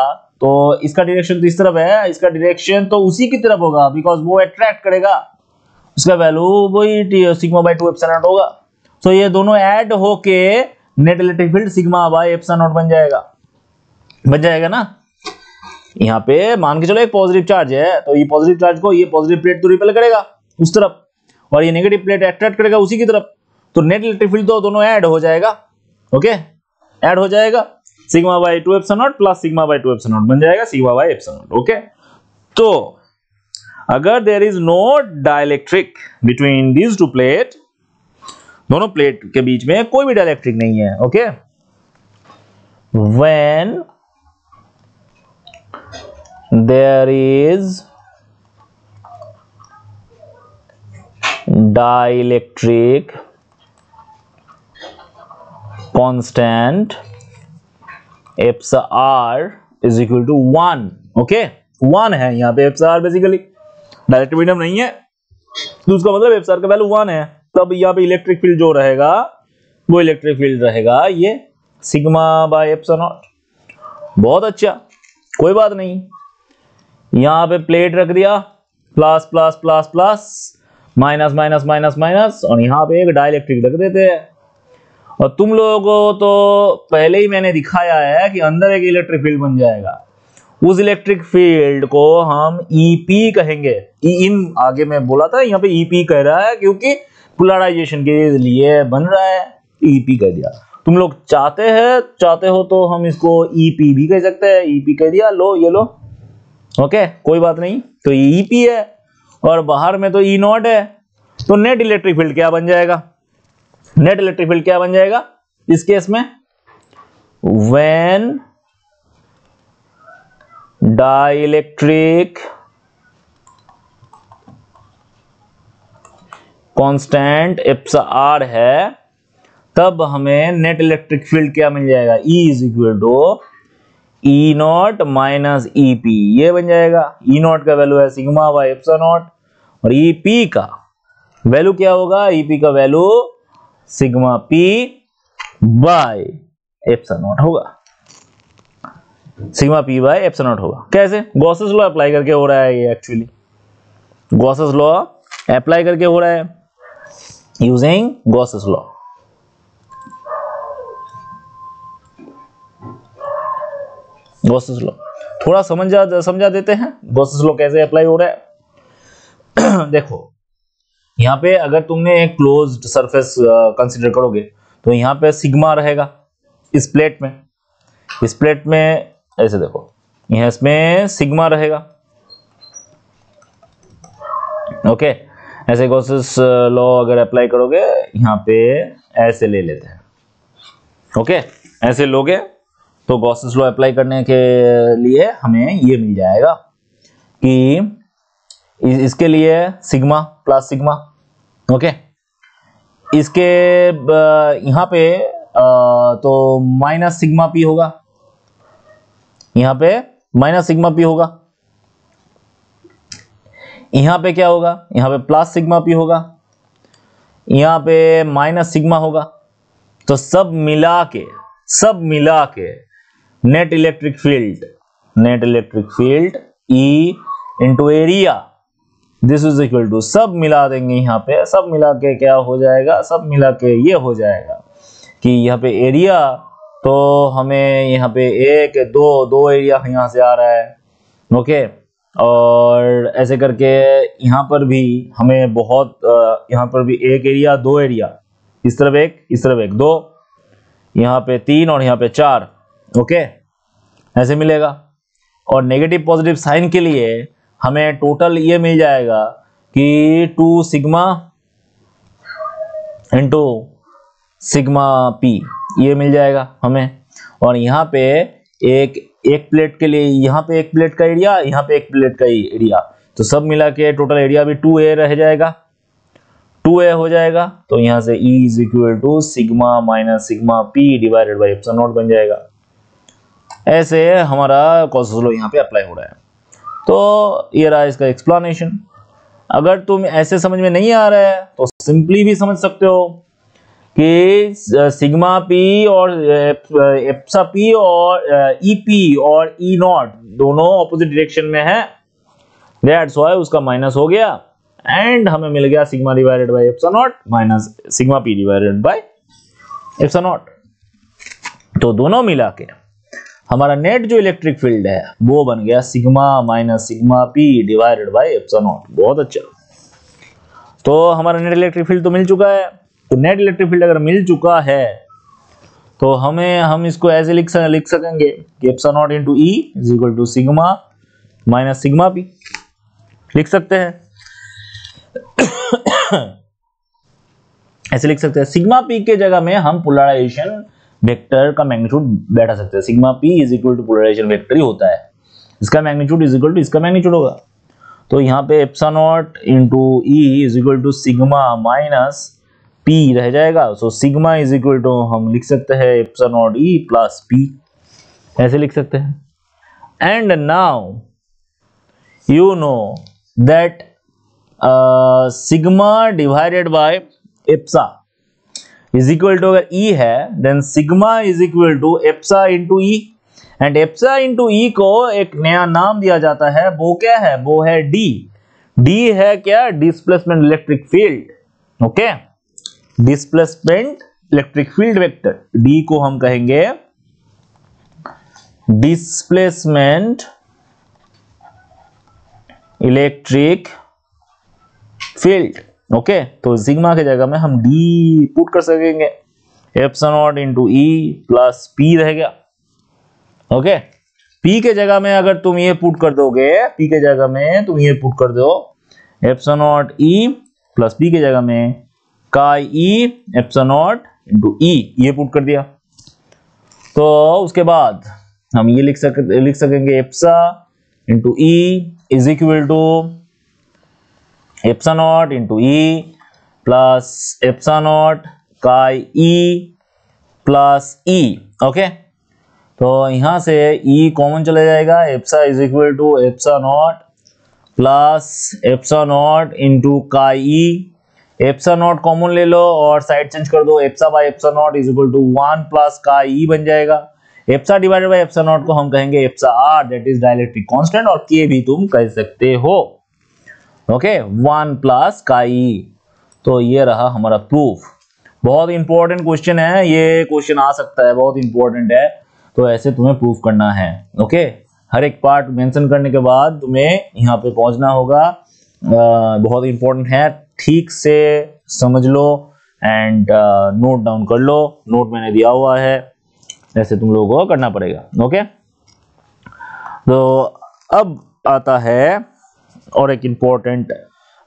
तो इसका डायरेक्शन तो इस तरफ है, इसका डायरेक्शन तो उसी की तरफ होगा, बिकॉज वो अट्रैक्ट करेगा, उसका वैल्यू वही सिग्मा बाय 2 एप्सिलॉन नॉट होगा। सो ये दोनों ऐड होके net electric field sigma by epsilon naught बन जाएगा ना। यहाँ पे मान के चलो एक पॉजिटिव चार्ज है, तो ये पॉजिटिव चार्ज को ये पॉजिटिव प्लेट तो रिपेल करेगा उस तरफ, और ये नेगेटिव प्लेट अट्रैक्ट करेगा उसी की तरफ, तो नेट इलेक्ट्रिक फील्ड तो दोनों ऐड हो जाएगा। ओके, ऐड हो जाएगा, sigma by 2 epsilon naught plus sigma by 2 epsilon naught बन जाएगा sigma by epsilon naught. Okay, तो अगर there is no dielectric between these two plate, दोनों प्लेट के बीच में कोई भी डाइलेक्ट्रिक नहीं है। Okay, when there is dielectric constant epsilon r is equal to 1। Okay, 1 है यहाँ पे epsilon r, basically dielectric medium नहीं है तो उसका मतलब एप्सा r का वैल्यू 1 है। तब यहाँ पे इलेक्ट्रिक फील्ड जो रहेगा वो इलेक्ट्रिक फील्ड रहेगा ये सिग्मा बाय एप्सिलॉन नॉट। बहुत अच्छा, कोई बात नहीं, यहां पे प्लेट रख दिया, plus plus plus plus, minus minus minus minus, और यहां पे एक डाइलेक्ट्रिक रख देते हैं। और तुम लोगों को तो पहले ही मैंने दिखाया है कि अंदर एक इलेक्ट्रिक फील्ड बन जाएगा, उस इलेक्ट्रिक फील्ड को हम EP कहेंगे। इन आगे मैं बोला था, यहाँ पे EP कह रहा है क्योंकि पोलराइजेशन के लिए बन रहा है, EP कह दिया। तुम लोग चाहते हो तो हम इसको EP भी कह सकते हैं, EP कह दिया, लो ये लो। ओके, कोई बात नहीं, तो ये EP है और बाहर में तो E0 है, तो नेट इलेक्ट्रिक फील्ड क्या बन जाएगा, नेट इलेक्ट्रिक फील्ड क्या बन जाएगा इस केस में, व्हेन डाइलेक्ट्रिक कांस्टेंट एप्सा r है, तब हमें नेट इलेक्ट्रिक फील्ड क्या मिल जाएगा, E is equal to E0 minus EP, ये बन जाएगा। E0 का वैल्यू है सिग्मा बाय एप्सिलॉन नॉट, और EP का वैल्यू क्या होगा, EP का value sigma P by epsilon naught होगा, sigma P by epsilon naught होगा। कैसे, गॉसेस लॉ अप्लाई करके हो रहा है ये, एक्चुअली गॉसेस लॉ अप्लाई करके हो रहा है using Gauss's law. Gauss's law थोड़ा समझा देते हैं, गॉसेस लॉ कैसे अप्लाई हो रहा है। देखो, यहाँ पे अगर तुमने एक क्लोज्ड सरफेस कंसीडर करोगे तो यहाँ पे सिग्मा रहेगा इस प्लेट में, ऐसे देखो, यहाँ इसमें सिग्मा रहेगा। ओके, ऐसे गॉसेस लॉ अगर अप्लाई करोगे यहाँ पे ऐसे ले लेते हैं। ओके, ऐसे लोगे तो गॉसेस लॉ अप्लाई करने के लिए हमें ये मिल जाएगा कि इसके लिए सिग्मा प्लस सिग्मा, ओके। इसके यहाँ पे तो माइनस सिग्मा पी होगा, यहाँ पे माइनस सिग्मा पी होगा, यहाँ पे क्या होगा, यहाँ पे प्लस सिग्मा पी होगा, यहाँ पे माइनस सिग्मा होगा। तो सब मिला के net electric field E into area, this is equal to, सब मिला देंगे यहाँ पे, सब मिला के क्या हो जाएगा, सब मिला के ये हो जाएगा कि यहाँ पे एरिया, तो हमें यहाँ पे एक दो एरिया यहाँ से आ रहा है, ओके। और ऐसे करके यहाँ पर भी हमें बहुत यहाँ पर भी एक एरिया, दो एरिया, इस तरफ एक, दो, यहाँ पे 3 और यहाँ पे 4, ओके, ऐसे मिलेगा। और नेगेटिव पॉजिटिव साइन के लिए हमें टोटल ये मिल जाएगा कि 2 सिग्मा इंटू सिग्मा पी, ये मिल जाएगा हमें। और यहाँ पे एक प्लेट के लिए, यहाँ पे एक प्लेट का एरिया, यहाँ पे एक प्लेट का एरिया, तो सब मिला के टोटल एरिया भी 2a रह जाएगा, 2a हो जाएगा। तो यहाँ से E is equal to sigma minus sigma P divided by epsilon naught बन जाएगा। ऐसे हमारा कॉस लॉ यहाँ पे अप्लाई हो रहा है। तो ये रहा इसका एक्सप्लेनेशन। अगर तुम ऐसे समझ में नहीं आ रहा है तो सिंपली भी समझ सकते हो कि सिग्मा पी और एप्सा पी और ई पी और ई नॉट दोनों ऑपोजिट डायरेक्शन में है, दैट्स व्हाई उसका माइनस हो गया एंड हमें मिल गया sigma divided by epsilon naught minus sigma P divided by epsilon naught. तो दोनों मिला के हमारा नेट जो इलेक्ट्रिक फील्ड है वो बन गया sigma minus sigma P divided by epsilon not. बहुत अच्छा। तो हमारा नेट इलेक्ट्रिक फील्ड तो मिल चुका है। तो नेट इलेक्ट्रिक फील्ड अगर मिल चुका है तो हम इसको ऐसे लिख सकेंगे कि epsilon naught into E is equal to sigma minus sigma p, लिख सकते हैं। ऐसे लिख सकते हैं। सिग्मा पी के जगह में हम पोलराइजेशन वेक्टर का मैग्नीट्यूड बैठा सकते हैं। Sigma P is equal to polarization vector ही होता है, इसका मैग्नीट्यूड इज इक्वल टू इसका मैग्नीट्यूड होगा। तो यहाँ पे epsilon naught into E is equal to sigma minus P रह जाएगा। So sigma is equal to हम लिख सकते हैं epsilon naught E plus P, ऐसे लिख सकते हैं। And now you know that sigma divided by eps is equal to, अगर ई है then sigma is equal to eps into E, and eps into E को एक नया नाम दिया जाता है, वो क्या है, वो है डी। डी है क्या, displacement electric field. Okay, displacement electric field vector, D को हम कहेंगे डिस्प्लेसमेंट इलेक्ट्रिक फील्ड। ओके, तो सिग्मा के जगह में हम डी पुट कर सकेंगे, एप्सिलॉन नॉट इनटू ई प्लस पी रह गया। ओके, पी के जगह में अगर तुम ये पुट कर दोगे, पी के जगह में तुम ये पुट कर दो epsilon naught E plus P के जगह में काई ई एप्सिलॉन नॉट इनटू ई, ये पुट कर दिया। तो उसके बाद हम ये लिख सकेंगे eps into E is equal to epsilon naught into E plus epsilon naught chi E plus E. Okay, तो यहां से ई कॉमन चला जाएगा, eps is equal to epsilon naught plus epsilon naught into chi E. Epsilon not common ले लो और side change कर दो, eps by epsilon naught is equal to 1 plus chi E बन जाएगा। Eps divided by epsilon naught को हम कहेंगे eps r, that is dielectric constant, और के भी तुम कह सकते हो। ओके, 1 प्लस काई। तो ये रहा हमारा प्रूफ। बहुत इंपॉर्टेंट क्वेश्चन है, ये क्वेश्चन आ सकता है, बहुत इंपॉर्टेंट है। तो ऐसे तुम्हें प्रूफ करना है। ओके, हर एक पार्ट मेंशन करने के बाद तुम्हें यहाँ पे पहुंचना होगा। बहुत इंपॉर्टेंट है, ठीक से समझ लो एंड नोट डाउन कर लो। नोट मैंने दिया हुआ है, ऐसे तुम लोगों को करना पड़ेगा। ओके, तो अब आता है और एक इंपॉर्टेंट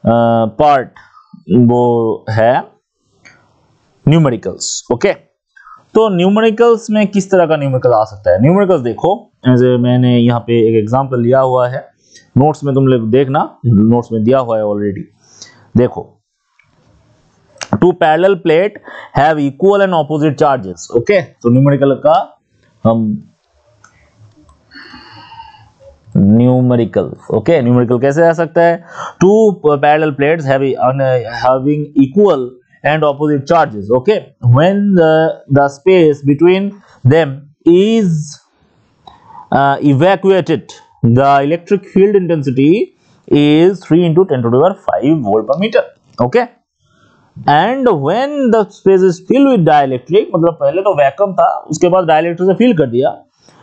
पार्ट, वो है न्यूमेरिकल्स। ओके, तो न्यूमेरिकल्स में किस तरह का न्यूमेरिकल आ सकता है। न्यूमेरिकल्स देखो, जैसे मैंने यहाँ पे एक एग्जांपल लिया हुआ है नोट्स में तुम लोग देखना, नोट्स में दिया हुआ है ऑलरेडी। देखो, two parallel plate have equal and opposite charges. Okay, तो न्यूमेरिकल का हम न्यूमेरिकल कैसे आ सकता है? Two parallel plates having equal and opposite charges. Okay, when the space between them is evacuated, the electric field intensity is 3 into 10 to the power 5 volt per meter. Okay, and when the space is filled with dielectric, मतलब पहले तो vacuum था, उसके बाद dielectric से fill कर दिया,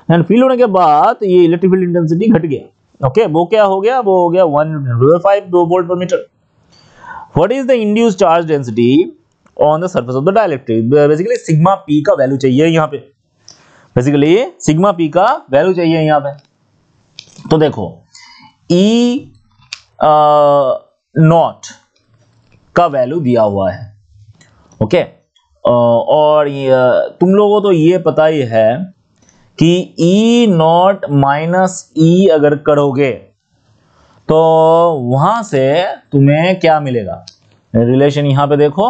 and fill होने के बाद ये इलेक्ट्रिक फील्ड इंटेंसिटी घट गया। ओके, वो क्या हो गया? वो हो गया 1.5 volt per metre. What is the induced charge density on the surface of the dielectric? Basically sigma p का वैल्यू चाहिए यहाँ पे, बेसिकली सिग्मा पी का वैल्यू चाहिए यहाँ पे। तो देखो, ई नॉट का वैल्यू दिया हुआ है। ओके, और तुम लोगों को तो ये पता ही है कि ई नॉट माइनस ई अगर करोगे तो वहां से तुम्हें क्या मिलेगा? रिलेशन यहां पे देखो,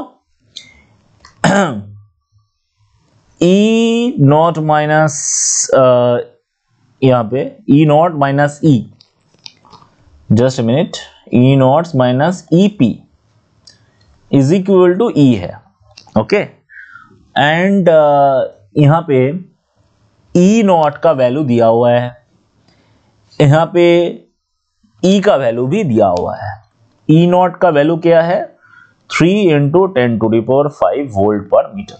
ई नॉट माइनस यहां पे E naught minus E, just minute, E naught minus E P is equal to E है। ओके, एंड यहां पे ई नॉट का वैल्यू दिया हुआ है, यहां पे ई का वैल्यू भी दिया हुआ है। ई नॉट का वैल्यू क्या है? 3 into 10 to the power 5 volt per metre.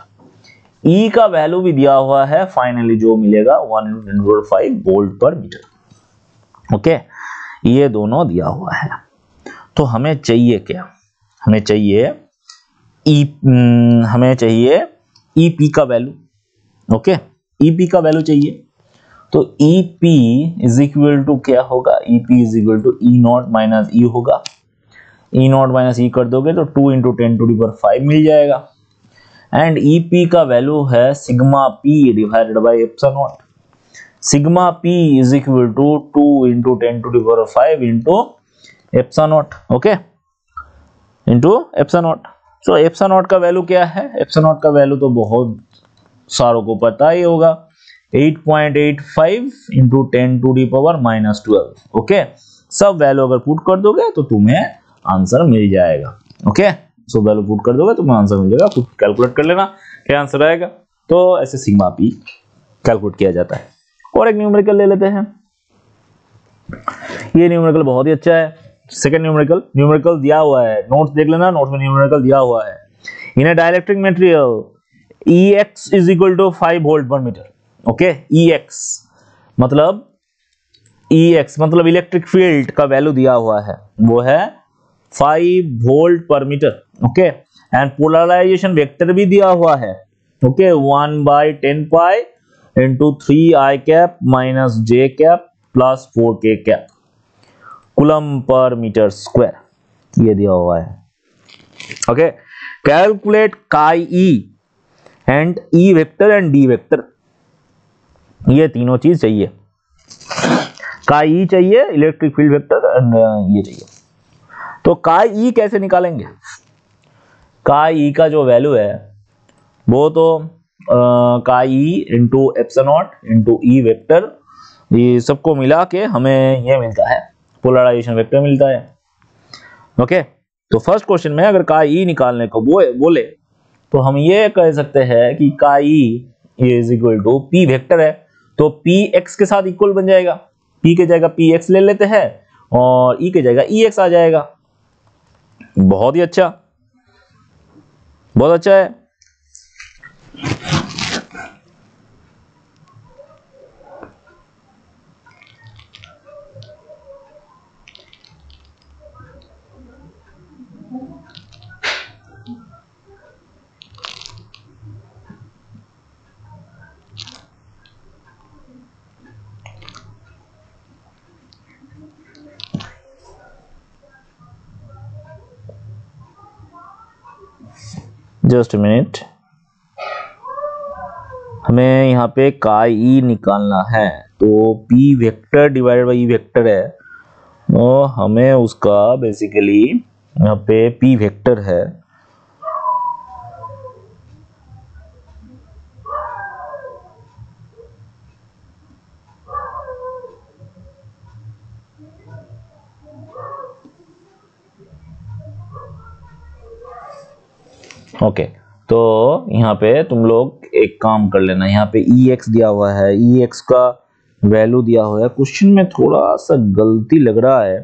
ई का वैल्यू भी दिया हुआ है, फाइनली जो मिलेगा 1 into 10 to the power 5 volt per metre. Okay, ये दोनों दिया हुआ है। तो हमें चाहिए क्या? हमें चाहिए ई पी का वैल्यू। ओके, ई पी का वैल्यू चाहिए। तो E P is equal to क्या होगा? E P is equal to E naught minus E होगा। ई नॉट माइनस ई कर दोगे तो 2 into 10 to the power 5 मिल जाएगा। एंड ई पी का वैल्यू है sigma P divided by epsilon naught. Sigma P is equal to 2 into 10 to the power 5 into epsilon naught. Okay, into epsilon naught. So epsilon naught का value क्या है? Epsilon naught का value तो बहुत सारों को पता ही होगा, 8.85 into 10 to the power minus 12। Okay, सब वैल्यू अगर पुट कर दोगे तो तुम्हें आंसर मिल जाएगा। ओके, सब वैल्यू पुट कर दोगे तो तुम्हें आंसर मिल जाएगा। खुद कैलकुलेट कर लेना क्या आंसर आएगा। तो ऐसे सिग्मा पी कैलकुलेट किया जाता है। और एक न्यूमेरिकल ले लेते हैं। ये न्यूमेरिकल बहुत ही अच्छा है। सेकंड न्यूमेरिकल दिया हुआ है, नोट्स देख लेना, नोट्स में न्यूमेरिकल दिया हुआ है। In a dielectric material EX is equal to 5 volt per metre. Okay, EX मतलब इलेक्ट्रिक फील्ड का वैल्यू दिया हुआ है, वो है 5 volt per metre. Okay, and polarization vector भी दिया हुआ है। Okay, 1/10 pi into 3i cap minus j cap plus 4k cap coulomb per metre square, ये दिया हुआ है। Okay, calculate chi E and E vector and D vector, ये तीनों चीज चाहिए। काई ई चाहिए, इलेक्ट्रिक फील्ड वेक्टर एंड ये चाहिए। तो काई ई कैसे निकालेंगे? काई ई का जो वैल्यू है वो तो काई E into epsilon naught into E vector, ये सबको मिला के हमें ये मिलता है, पोलराइजेशन वेक्टर मिलता है। ओके, तो फर्स्ट क्वेश्चन में अगर काई ई निकालने को बोले तो हम ये कह सकते हैं कि chi E is equal to p vector है, तो पी एक्स के साथ इक्वल बन जाएगा। पी के जगह पी एक्स ले लेते हैं और ई के जगह ई एक्स आ जाएगा। बहुत ही अच्छा, बहुत अच्छा है। जस्ट मिनट, हमें यहाँ पे काई ई निकालना है, तो P vector divided by E vector है, तो हमें उसका बेसिकली यहाँ पे पी वेक्टर है, ओके। तो यहाँ पे तुम लोग एक काम कर लेना, यहाँ पे ई एक्स दिया हुआ है, ई एक्स का वैल्यू दिया हुआ है। क्वेश्चन में थोड़ा सा गलती लग रहा है,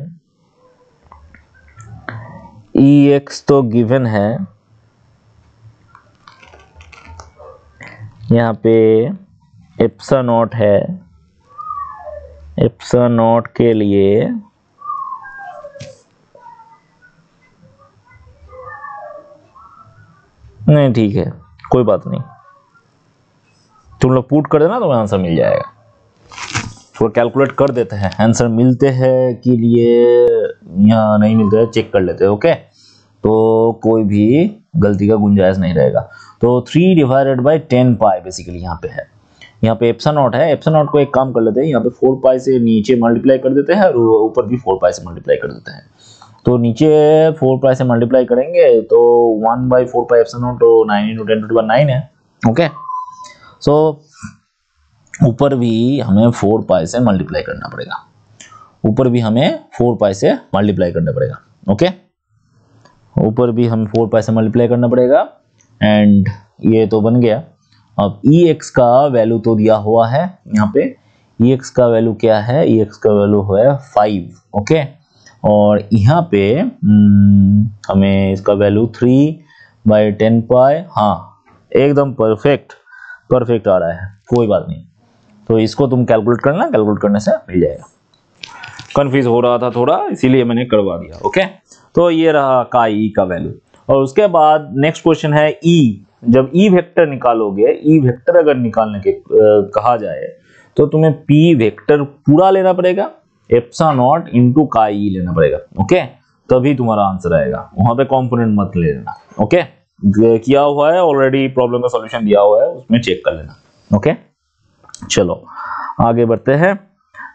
ई एक्स तो गिवन है, यहाँ पे एप्सिलॉन नॉट है, एप्सिलॉन नॉट के लिए नहीं, ठीक है कोई बात नहीं, तुम लोग पुट कर देना तो आंसर मिल जाएगा। तो कैलकुलेट कर देते हैं, आंसर मिलते हैं के लिए या नहीं मिलते हैं चेक कर लेते हैं, ओके। तो कोई भी गलती का गुंजाइश नहीं रहेगा। तो 3 डिवाइडेड बाई 10 पाई बेसिकली यहाँ पे है, यहाँ पे एप्सिलॉन नॉट है। एप्सिलॉन नॉट को एक काम कर लेते हैं, यहाँ पे 4 पाई से नीचे मल्टीप्लाई कर देते हैं और ऊपर भी 4 पाई से मल्टीप्लाई कर देते हैं। तो नीचे 4 पाई से मल्टीप्लाई करेंगे तो 1/4 पाई एप्सिलॉन नॉट, तो 9 × 10⁻⁹ है, ओके। सो ऊपर भी हमें 4 पाई से मल्टीप्लाई करना पड़ेगा, ऊपर भी हमें 4 पाई से मल्टीप्लाई करना पड़ेगा, ओके। ऊपर भी हम 4 पाई से मल्टीप्लाई करना पड़ेगा एंड ये तो बन गया। अब ई एक्स का वैल्यू तो दिया हुआ है, यहाँ पे ई एक्स का वैल्यू क्या है, ई एक्स का वैल्यू है 5, ओके। और यहाँ पे हमें इसका वैल्यू 3/10 पाई, हाँ एकदम परफेक्ट आ रहा है, कोई बात नहीं। तो इसको तुम कैलकुलेट करना, कैलकुलेट करने से मिल जाएगा। कंफ्यूज हो रहा था थोड़ा, इसीलिए मैंने करवा दिया, ओके। तो ये रहा का ई का वैल्यू। और उसके बाद नेक्स्ट क्वेश्चन है ई। जब ई वेक्टर निकालोगे, ई वेक्टर अगर निकालने के कहा जाए तो तुम्हें पी वेक्टर पूरा लेना पड़ेगा, एप्सिलॉन नॉट इनटू का ई लेना पड़ेगा, ओके। तभी तुम्हारा आंसर आएगा, वहां पे कंपोनेंट मत ले लेना, ओके। किया हुआ है ऑलरेडी, प्रॉब्लम का सॉल्यूशन दिया हुआ है, उसमें चेक कर लेना, ओके। चलो आगे बढ़ते हैं।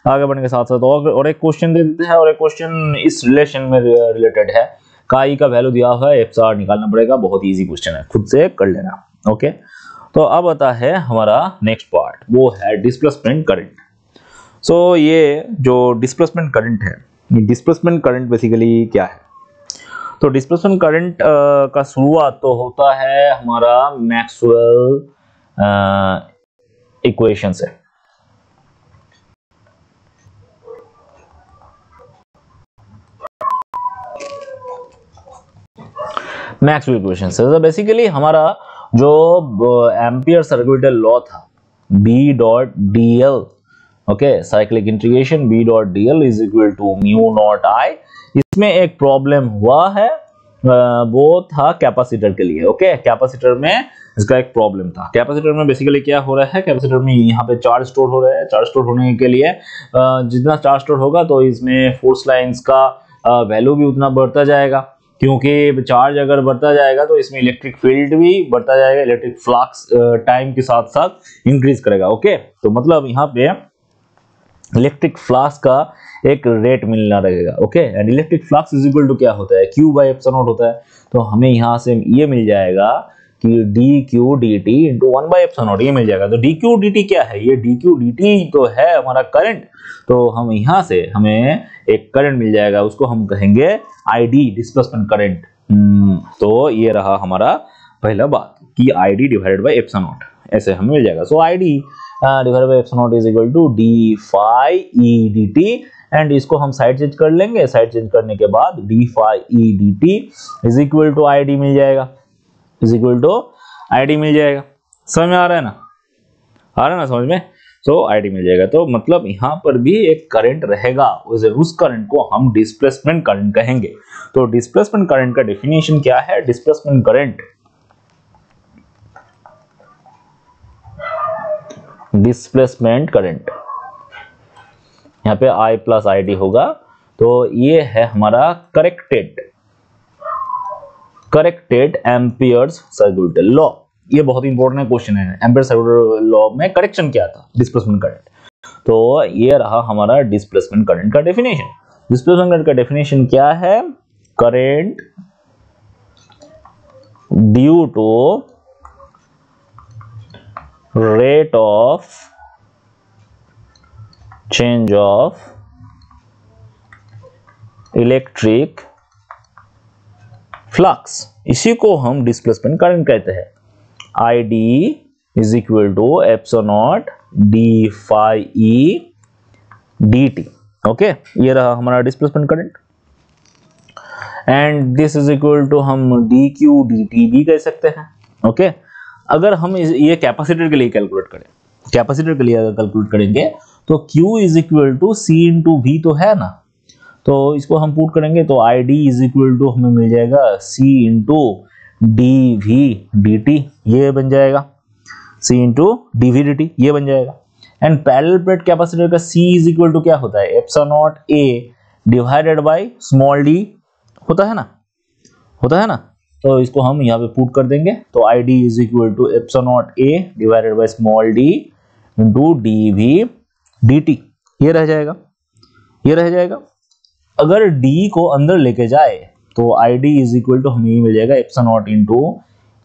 आगे बढ़ने के साथ साथ और एक क्वेश्चन दे देते हैं, और एक क्वेश्चन इस रिलेशन में रिलेटेड है। का ई का वैल्यू दिया हुआ है, एप्सिलॉन निकालना पड़ेगा, बहुत इजी क्वेश्चन है, खुद से कर लेना, ओके। तो अब आता है हमारा नेक्स्ट पार्ट, वो है डिस्प्लेसमेंट करंट। सो ये जो डिस्प्लेसमेंट करंट है, ये डिस्प्लेसमेंट करंट बेसिकली क्या है? तो डिस्प्लेसमेंट करंट का शुरुआत तो होता है हमारा मैक्सवेल इक्वेशन से। मैक्सवेल इक्वेशन से तो बेसिकली हमारा जो एम्पियर सर्कुलर लॉ था, B dot D L, okay, cyclic integration B dot D L is equal to mu naught I. इसमें एक प्रॉब्लम हुआ है, वो था कैपेसिटर के लिए, ओके। कैपेसिटर में इसका एक प्रॉब्लम था। कैपेसिटर में बेसिकली क्या हो रहा है, कैपेसिटर में यहाँ पे चार्ज स्टोर हो रहा है। चार्ज स्टोर होने के लिए जितना चार्ज स्टोर होगा तो इसमें फोर्स लाइंस का वैल्यू भी उतना बढ़ता जाएगा, क्योंकि चार्ज अगर बढ़ता जाएगा तो इसमें इलेक्ट्रिक फील्ड भी बढ़ता जाएगा, इलेक्ट्रिक फ्लक्स टाइम के साथ साथ इंक्रीज करेगा, ओके। तो मतलब यहाँ पे इलेक्ट्रिक फ्लक्स का एक रेट मिलना रहेगा, okay. And electric flux is equal to क्या होता है, Q बाई एप्सिलॉन नॉट होता है। तो हमें यहाँ से ये मिल जाएगा कि dQ dt into 1 by epsilon not, ये मिल जाएगा। तो dQ dt क्या है, ये dQ dt तो है हमारा करंट। तो हम यहाँ से हमें एक करंट मिल जाएगा, उसको हम कहेंगे ID, डिस्प्लेसमेंट करंट। तो ये रहा हमारा पहला बात कि ID divided by epsilon naught, ऐसे हमें मिल जाएगा। सो ID divided by epsilon naught is equal to d phi e dt, and इसको हम साइड चेंज कर लेंगे। साइड चेंज करने के बाद d phi e dt is equal to ID मिल जाएगा, इज इक्वल टू ID मिल जाएगा। समझ में आ रहा है ना, आ रहा है ना समझ में? तो ID मिल जाएगा। तो मतलब यहाँ पर भी एक करंट रहेगा, उस करंट को हम डिस्प्लेसमेंट करंट कहेंगे। तो डिस्प्लेसमेंट करंट का डेफिनेशन क्या है? डिस्प्लेसमेंट करंट, डिस्प्लेसमेंट करंट यहाँ पे I प्लस ID होगा। तो ये है हमारा करेक्टेड एम्पियर्स सर्कुलर लॉ। ये बहुत इंपॉर्टेंट क्वेश्चन है, एम्पियर सर्कुलर लॉ में करेक्शन क्या था, डिस्प्लेसमेंट करंट। तो ये रहा हमारा डिस्प्लेसमेंट करंट का डेफिनेशन। डिस्प्लेसमेंट करंट का डेफिनेशन क्या है? Current due to rate of change of electric flux, इसी को हम डिस्प्लेसमेंट करंट कहते हैं। ID is equal to epsilon naught d phi E dt। Okay, ये रहा हमारा displacement current. And this is equal to हम dq dt भी कह सकते हैं। ओके, अगर हम ये कैपेसिटर के लिए कैलकुलेट करें, कैपेसिटर के लिए अगर कैलकुलेट करेंगे तो q is equal to C into V तो है ना, तो इसको हम पुट करेंगे तो ID इज इक्वल टू हमें मिल जाएगा C into d V d t, ये बन जाएगा C into d V d t, ये बन जाएगा। एंड पैरेलल प्लेट कैपेसिटर का C इज इक्वल टू क्या होता है? Epsilon naught A divided by small d होता है ना, होता है ना। तो इसको हम यहाँ पे पुट कर देंगे तो ID is equal to epsilon naught A divided by small d into d V d t, ये रह जाएगा, ये रह जाएगा। अगर d को अंदर लेके जाए तो ID इज इक्वल टू हमें मिल जाएगा epsilon naught into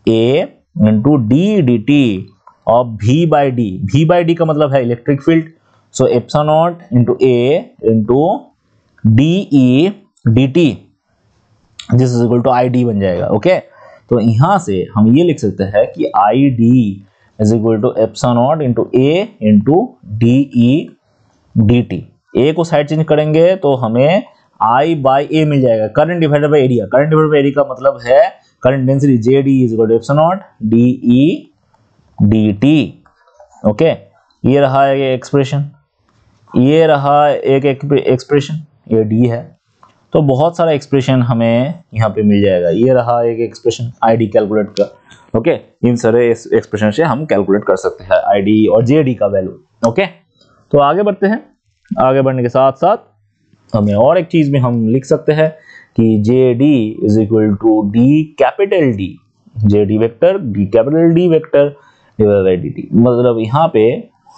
A into d d t of V by d. V by d का मतलब है electric field, so epsilon naught into A into d E d t, this is equal to ID बन जाएगा। Okay, तो यहां से हम ये लिख सकते हैं कि ID is equal to epsilon naught into A into d E d t. A को साइड चेंज करेंगे तो हमें I बाई ए मिल जाएगा, current divided by area. Current divided by area का मतलब है current density JD is equal to epsilon naught DE dt। Okay, ये रहा एक एक्सप्रेशन, ये रहा एक एक्सप्रेशन, ये D है। तो बहुत सारा एक्सप्रेशन हमें यहाँ पे मिल जाएगा। ये रहा एक एक्सप्रेशन ID कैलकुलेट का। ओके, इन सारे एक्सप्रेशन से हम कैलकुलेट कर सकते हैं ID और JD का वैल्यू। ओके, तो आगे बढ़ते हैं। आगे बढ़ने के साथ साथ हमें और एक चीज में हम लिख सकते हैं कि JD is equal to D capital D, JD vector D capital D vector divided by dt। मतलब यहाँ पे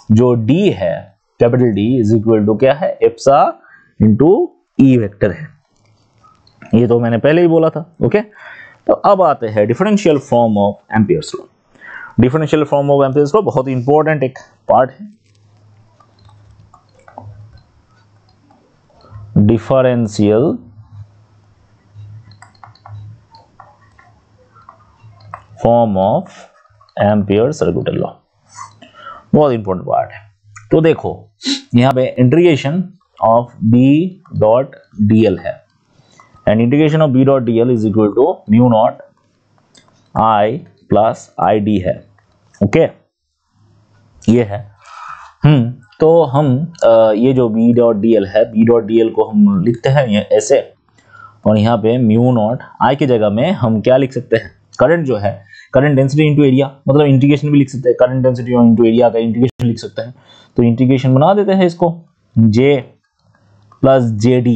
जो D है capital D is equal to क्या है? एप्सा इंटू E वेक्टर है, ये तो मैंने पहले ही बोला था। ओके, तो अब आते हैं differential form of Ampere's law. Differential form of Ampere's law बहुत इंपॉर्टेंट एक पार्ट है। Differential form of Ampere circular law बहुत इंपॉर्टेंट पार्ट है। तो देखो यहाँ पे integration of B dot dl है, and integration of B dot dl is equal to mu naught I plus ID है। ओके, ये है। तो हम ये जो B डॉट dl है, B डॉट dl को हम लिखते हैं ये ऐसे, और यहाँ पे म्यू नॉट I की जगह में हम क्या लिख सकते हैं? करंट जो है, करंट डेंसिटी इंटू एरिया, मतलब इंटीग्रेशन भी लिख सकते हैं, करंट डेंसिटी इंटू एरिया का इंटीग्रेशन लिख सकते हैं। तो इंटीग्रेशन बना देते हैं इसको J प्लस JD।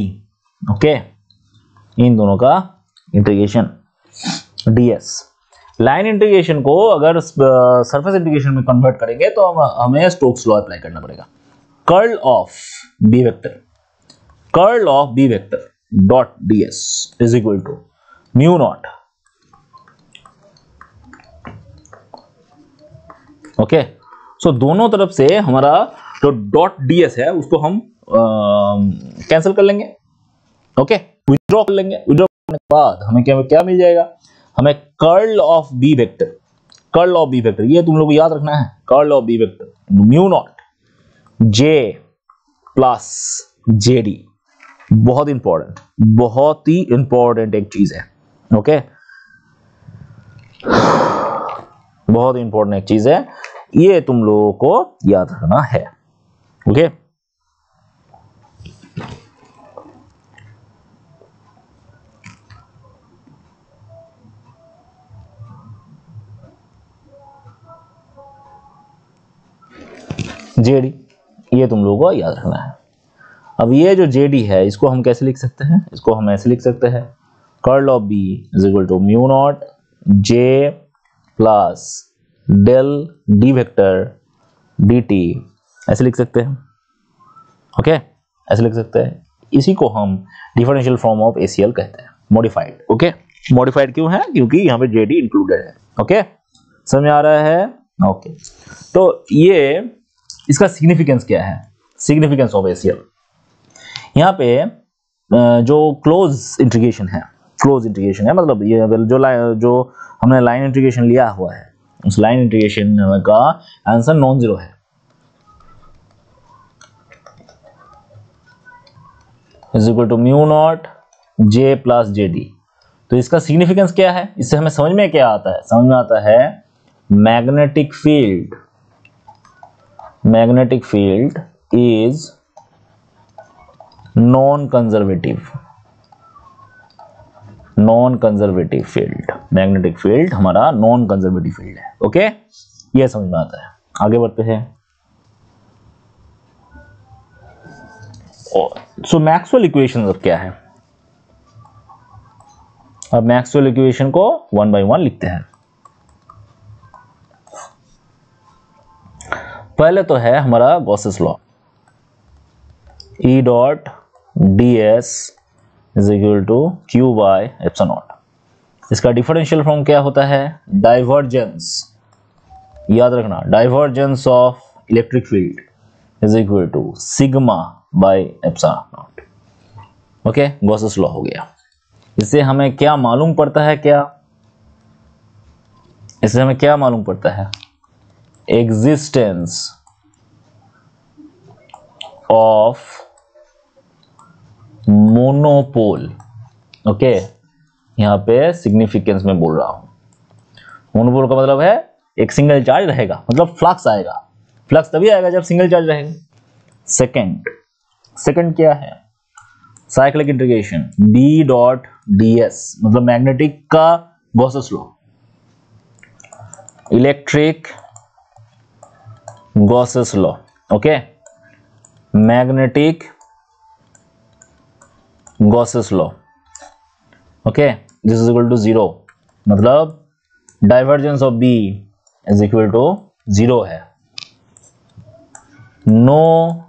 ओके, इन दोनों का इंटीग्रेशन DS। लाइन इंटीग्रेशन को अगर सरफेस इंटीग्रेशन में कन्वर्ट करेंगे तो हमें स्टोक्स लॉ अप्लाई करना पड़ेगा। Curl of B vector, curl of B vector dot DS is equal to mu naught. Okay, so दोनों तरफ से हमारा जो डॉट DS है उसको हम कैंसिल कर लेंगे। ओके, विड्रॉ कर लेंगे। विड्रॉ करने के बाद हमें क्या मिल जाएगा? हमें curl of B vector, curl of B vector, ये तुम लोग को याद रखना है, curl of B vector mu naught J plus JD। बहुत इंपॉर्टेंट, बहुत ही इंपॉर्टेंट एक चीज है। ओके, बहुत इंपॉर्टेंट एक चीज है, ये तुम लोगों को याद रखना है। ओके, JD ये तुम लोगों को याद रखना है। अब ये जो JD है इसको हम कैसे लिख सकते हैं? इसको हम ऐसे लिख सकते हैं, curl of B is equal to mu naught J plus del D vector dt, ऐसे लिख सकते हैं। ओके, ऐसे लिख सकते हैं। इसी को हम डिफरेंशियल फॉर्म ऑफ ACL कहते हैं, मॉडिफाइड। ओके, मॉडिफाइड क्यों है? क्योंकि यहाँ पे JD इंक्लूडेड है। ओके, समझ में आ रहा है? ओके, तो ये इसका सिग्निफिकेंस क्या है? सिग्निफिकेंस ऑफ ACL, यहाँ पे जो क्लोज इंटीग्रेशन है, क्लोज इंटीग्रेशन है, मतलब ये जो हमने लाइन इंटीग्रेशन लिया हुआ है, उस लाइन इंटीग्रेशन का आंसर नॉन जीरो है, is equal to mu naught J plus JD। तो इसका सिग्निफिकेंस क्या है? इससे हमें समझ में क्या आता है? समझ में आता है magnetic field, magnetic field is non conservative, non conservative field, magnetic field हमारा नॉन कंजर्वेटिव फील्ड है। ओके, ये समझ में आता है। आगे बढ़ते हैं। सो मैक्सवेल इक्वेशन अब क्या है? अब मैक्सवेल इक्वेशन को वन बाय वन लिखते हैं। पहले तो है हमारा Gauss's law, E dot ds is equal to Q by epsilon naught. इसका डिफरेंशियल फॉर्म क्या होता है? डाइवर्जेंस, याद रखना, divergence of electric field is equal to sigma by epsilon naught. Okay, Gauss's law हो गया। इससे हमें क्या मालूम पड़ता है? क्या इससे हमें क्या मालूम पड़ता है? Existence of monopole. ओके, यहां पे सिग्निफिकेंस में बोल रहा हूं। मोनोपोल का मतलब है एक सिंगल चार्ज रहेगा, मतलब फ्लक्स आएगा। फ्लक्स तभी आएगा जब सिंगल चार्ज रहेगा। सेकंड क्या है? Cyclic integration B dot ds, मतलब मैग्नेटिक का Gauss's law, electric Gauss's law. Okay, magnetic Gauss's law. Okay, this is equal to 0, मतलब divergence of B is equal to 0 है। No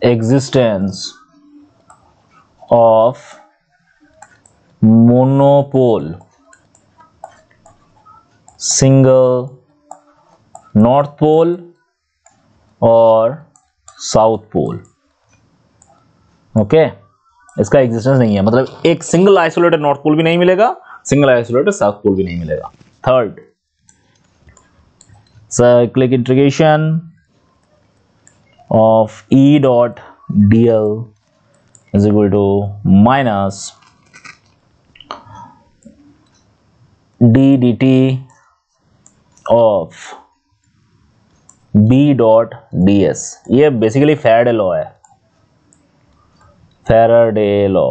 existence of monopole, single north pole और south pole. Okay, इसका existence नहीं है, मतलब एक single isolated north pole भी नहीं मिलेगा, सिंगल आइसोलेटेड साउथ पोल भी नहीं मिलेगा। Third, cyclic integration of E dot dl is equal to minus d dt of B dot ds। ये बेसिकली फैराडे लॉ है, फैराडे लॉ।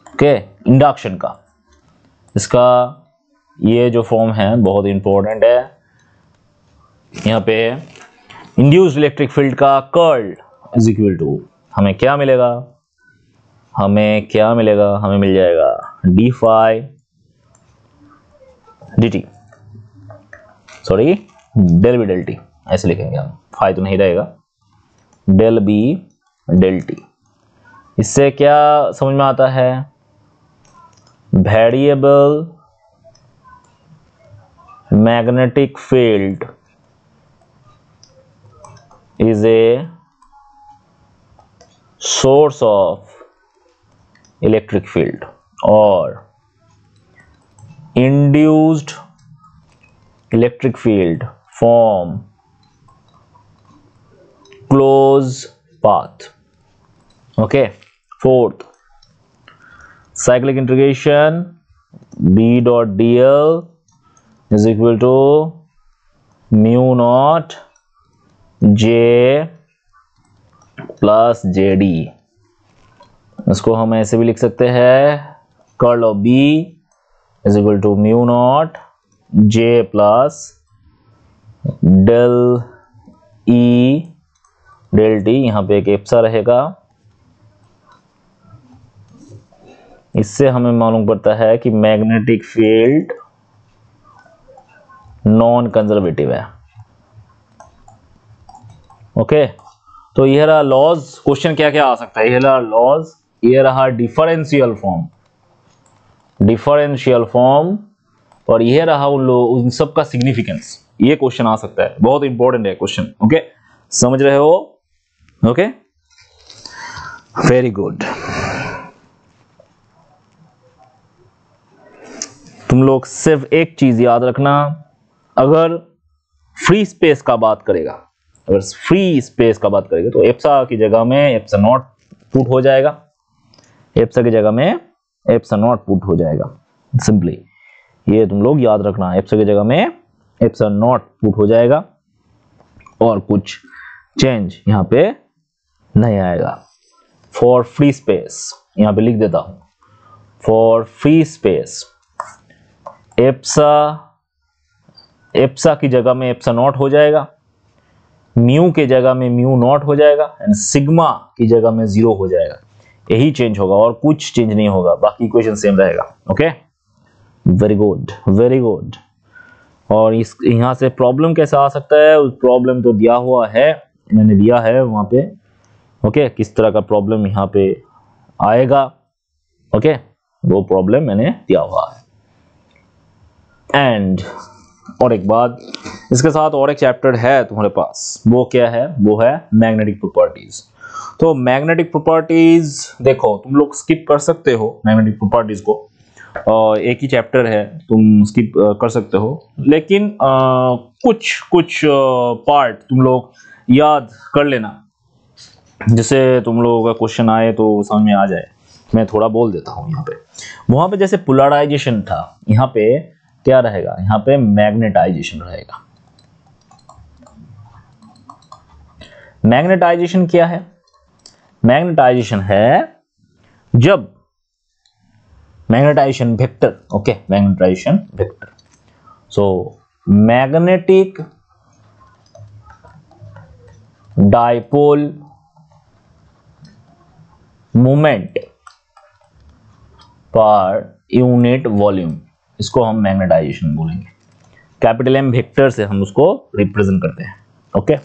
ओके, इंडक्शन का इसका ये जो फॉर्म है बहुत इंपॉर्टेंट है। यहाँ पे इंड्यूस्ड इलेक्ट्रिक फील्ड का कर्ल इज इक्वल टू, हमें क्या मिलेगा? हमें क्या मिलेगा? हमें मिल जाएगा d phi dt, sorry del B del T, ऐसे लिखेंगे हम, फाई तो नहीं रहेगा, डेल बी डेल टी। इससे क्या समझ में आता है? Variable magnetic field is a source of electric field or induced electric field form closed path. Okay, fourth, cyclic integration B dot dl is equal to mu naught J plus JD। इसको हम ऐसे भी लिख सकते हैं, curl of B is equal to mu naught J plus del E del T, यहाँ पे एक एप्सा रहेगा। इससे हमें मालूम पड़ता है कि मैग्नेटिक फील्ड नॉन कंजर्वेटिव है। ओके, तो ये रहा लॉज, क्वेश्चन क्या क्या आ सकता है, ये रहा लॉज, ये रहा डिफरेंशियल फॉर्म, डिफरेंशियल फॉर्म, और ये रहा उन सब का सिग्निफिकेंस। ये क्वेश्चन आ सकता है, बहुत इंपॉर्टेंट है क्वेश्चन। ओके, समझ रहे हो? Okay, very good. तुम लोग सिर्फ एक चीज याद रखना, अगर फ्री स्पेस का बात करेगा, अगर फ्री स्पेस का बात करेगा तो एप्सा की जगह में एप्सा नॉट पुट हो जाएगा, एप्सा की जगह में एप्सा नॉट पुट हो जाएगा, सिंपली ये तुम लोग याद रखना, एप्सा की जगह में एप्सा नॉट पुट हो जाएगा और कुछ चेंज यहां पे नहीं आएगा। फॉर फ्री स्पेस यहां पे लिख देता हूं, फॉर फ्री स्पेस एप्सा की जगह में एप्सा नॉट हो जाएगा, म्यू के जगह में म्यू नॉट हो जाएगा एंड सिग्मा की जगह में 0 हो जाएगा। यही चेंज होगा और कुछ चेंज नहीं होगा, बाकी इक्वेशन सेम रहेगा। Okay, very good, very good. और इस यहां से प्रॉब्लम कैसे आ सकता है, उस प्रॉब्लम तो दिया हुआ है, मैंने दिया है वहां पे। ओके, किस तरह का प्रॉब्लम यहां पे आएगा, ओके, वो प्रॉब्लम मैंने दिया हुआ है। एंड और एक बात, इसके साथ और एक चैप्टर है तुम्हारे पास, वो क्या है, वो है मैग्नेटिक प्रॉपर्टीज। तो मैग्नेटिक प्रॉपर्टीज देखो, तुम लोग स्किप कर सकते हो मैग्नेटिक प्रॉपर्टीज को, एक ही चैप्टर है, तुम स्किप कर सकते हो, लेकिन कुछ पार्ट तुम लोग याद कर लेना, जिससे तुम लोगों का क्वेश्चन आए तो समझ में आ जाए। मैं थोड़ा बोल देता हूँ यहाँ पे, वहां पे जैसे पोलराइजेशन था, यहाँ पे क्या रहेगा, यहाँ पे मैग्नेटाइजेशन रहेगा। मैग्नेटाइजेशन क्या है, मैग्नेटाइजेशन है जब magnetization vector, okay, magnetization vector, so magnetic dipole moment per unit volume, इसको हम मैग्नेटाइजेशन बोलेंगे। कैपिटल एम वेक्टर से हम उसको रिप्रेजेंट करते हैं। ओके,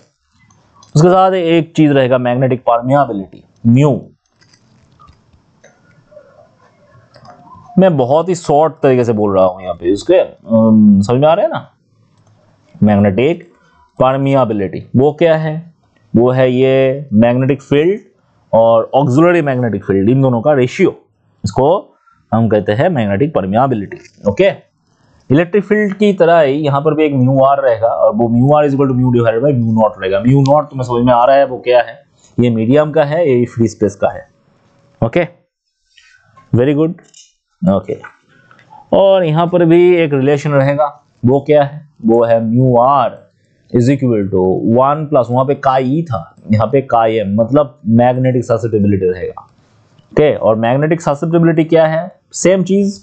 उसके साथ एक चीज रहेगा मैग्नेटिक परमियाबिलिटी, म्यू। मैं बहुत ही शॉर्ट तरीके से बोल रहा हूं यहाँ पे, उसके समझ में आ रहा है ना। मैग्नेटिक परमियाबिलिटी वो क्या है, वो है ये मैग्नेटिक फील्ड और ऑक्सिलरी मैग्नेटिक फील्ड, इन दोनों का रेशियो, इसको हम कहते हैं magnetic permeability. Okay, electric field की तरह ही यहाँ पर भी एक म्यू आर रहेगा, और वो mu r is equal to mu divided by mu naught रहेगा। म्यू नॉट तुम्हें समझ में आ रहा है वो क्या है, ये मीडियम का है, ये फ्री स्पेस का है। Okay, very good. ओके, और यहाँ पर भी एक रिलेशन रहेगा, वो क्या है, वो है mu r is equal to 1 plus, वहां पे काई था, यहाँ पे काई एम, मतलब मैग्नेटिक ससेप्टिबिलिटी रहेगा। ओके, और मैग्नेटिक ससेप्टिबिलिटी क्या है, सेम चीज,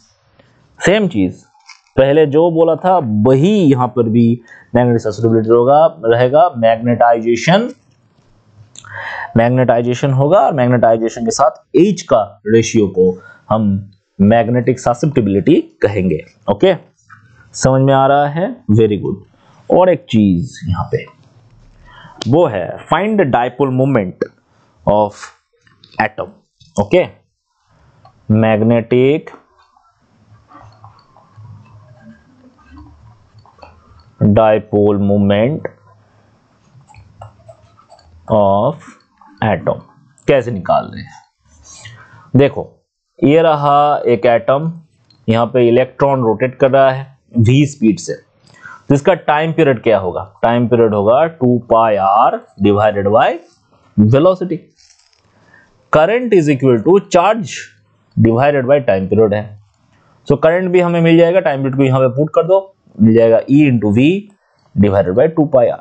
सेम चीज पहले जो बोला था वही यहां पर भी मैग्नेटिक ससेप्टिबिलिटी रहेगा। मैग्नेटाइजेशन होगा, और मैग्नेटाइजेशन के साथ H का रेशियो को हम मैग्नेटिक ससेप्टिबिलिटी कहेंगे। ओके, समझ में आ रहा है, वेरी गुड। और एक चीज यहां पे वो है find the dipole moment of atom. Okay, magnetic dipole moment of atom कैसे निकाल रहे हैं, देखो ये रहा एक एटम, यहां पे इलेक्ट्रॉन रोटेट कर रहा है v स्पीड से, तो इसका टाइम पीरियड क्या होगा, टाइम पीरियड होगा 2 pi r divided by velocity. Current is equal to charge divided by time period है, सो करंट भी हमें मिल जाएगा, टाइम पीरियड को यहां पे पुट कर दो, मिल जाएगा E into v divided by 2 pi r।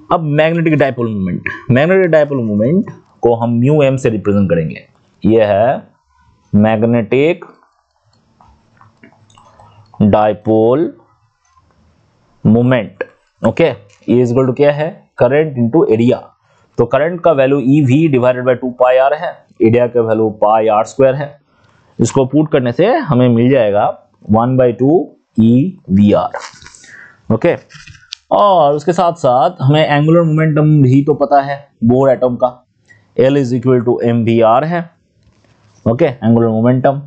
अब magnetic dipole moment, magnetic dipole moment को हम म्यू एम से रिप्रेजेंट करेंगे, यह है मैग्नेटिक डाइपोल मोमेंट। ओके, ये इज इक्वल टू क्या है, करंट इनटू एरिया, तो करंट का value EV divided by 2 pi r है, एरिया का वैल्यू पाई r स्क्वायर है, इसको पुट करने से हमें मिल जाएगा 1/2 EVR। ओके, और उसके साथ साथ हमें एंगुलर मोमेंटम भी तो पता है बोर एटम का, L is equal to mvr है। ओके, एंगुलर मोमेंटम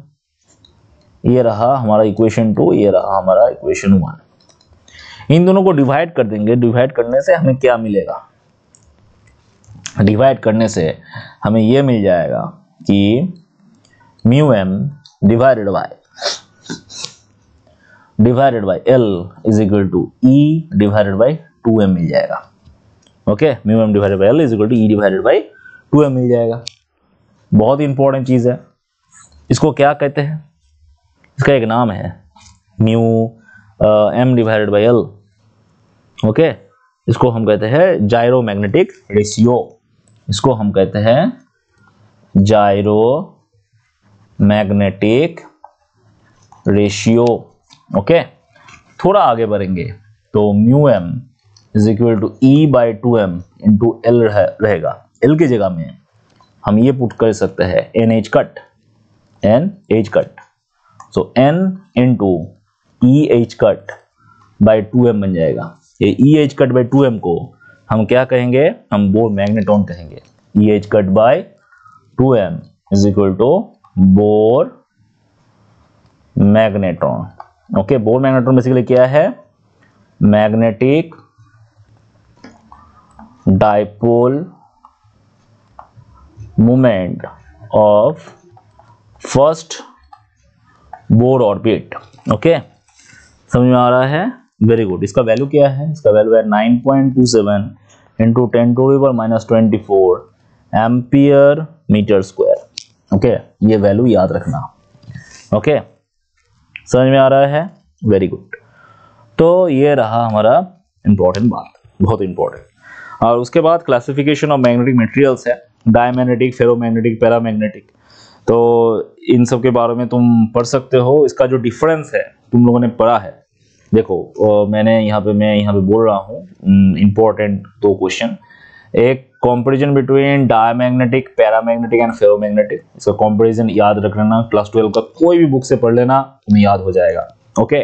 ये रहा हमारा इक्वेशन 2, ये रहा हमारा इक्वेशन 1। इन दोनों को डिवाइड कर देंगे। डिवाइड करने से हमें क्या मिलेगा? डिवाइड करने से हमें ये मिल जाएगा कि mu M divided by L is equal to E divided by 2m मिल जाएगा। Okay, mu M divided by L is equal to E divided by 2m मिल जाएगा। बहुत ही इंपॉर्टेंट चीज है। इसको क्या कहते हैं? इसका एक नाम है mu m divided by L। Okay, इसको हम कहते हैं जायरो मैग्नेटिक रेशियो। इसको हम कहते हैं जायरो मैग्नेटिक रेशियो। ओके, थोड़ा आगे बढ़ेंगे तो mu M is equal to E by 2m into L रहेगा। L की जगह में हम ये पुट कर सकते हैं NH cut, so N into EH cut by 2m बन जाएगा। ये EH कट बाई 2m को हम क्या कहेंगे? हम बोर मैग्नेट्रॉन कहेंगे। EH cut by 2m is equal to Bohr magnetron. Okay, Bohr magnetron basically क्या है? Magnetic dipole moment of first Bohr orbit. Okay, समझ में आ रहा है? Very good. इसका वैल्यू क्या है? इसका वैल्यू है 9.27 into 10⁻⁻24 ampere metre square. Okay, ये वैल्यू याद रखना। ओके, समझ में आ रहा है? Very good. तो ये रहा हमारा इंपॉर्टेंट बात, बहुत इंपॉर्टेंट। और उसके बाद क्लासिफिकेशन ऑफ मैग्नेटिक मटेरियल्स है, डायमैग्नेटिक, फेरोमैग्नेटिक, पैरामैग्नेटिक। तो इन सब के बारे में तुम पढ़ सकते हो। इसका जो डिफरेंस है तुम लोगों ने पढ़ा है। देखो मैं यहाँ पे बोल रहा हूँ इंपॉर्टेंट 2 क्वेश्चन। एक comparison between diamagnetic, paramagnetic and ferromagnetic. इसका कंपैरिजन याद रख लेना, क्लास 12 का कोई भी बुक से पढ़ लेना, तुम्हें याद हो जाएगा। ओके,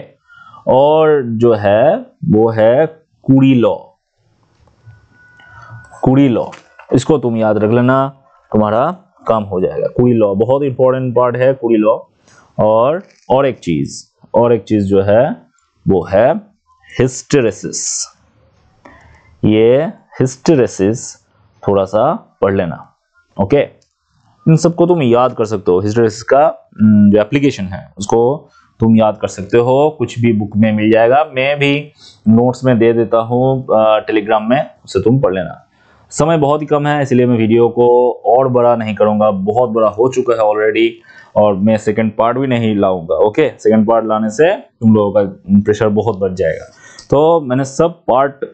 और जो है वो है कुरी लॉ। इसको तुम याद रख लेना, तुम्हारा काम हो जाएगा। कुरी लॉ बहुत इंपॉर्टेंट पार्ट है, कुरी लॉ। और एक चीज जो है वो है हिस्टेरेसिस। ये हिस्टेरेसिस थोड़ा सा पढ़ लेना। ओके, इन सबको तुम याद कर सकते हो। हिस्टेरेसिस का जो एप्लीकेशन है उसको तुम याद कर सकते हो, कुछ भी बुक में मिल जाएगा। मैं भी नोट्स में दे देता हूँ टेलीग्राम में, उससे तुम पढ़ लेना। समय बहुत ही कम है, इसलिए मैं वीडियो को और बड़ा नहीं करूँगा, बहुत बड़ा हो चुका है ऑलरेडी। और मैं सेकंड पार्ट भी नहीं लाऊंगा। ओके, सेकंड पार्ट लाने से तुम लोगों का प्रेशर बहुत बढ़ जाएगा। तो मैंने सब पार्ट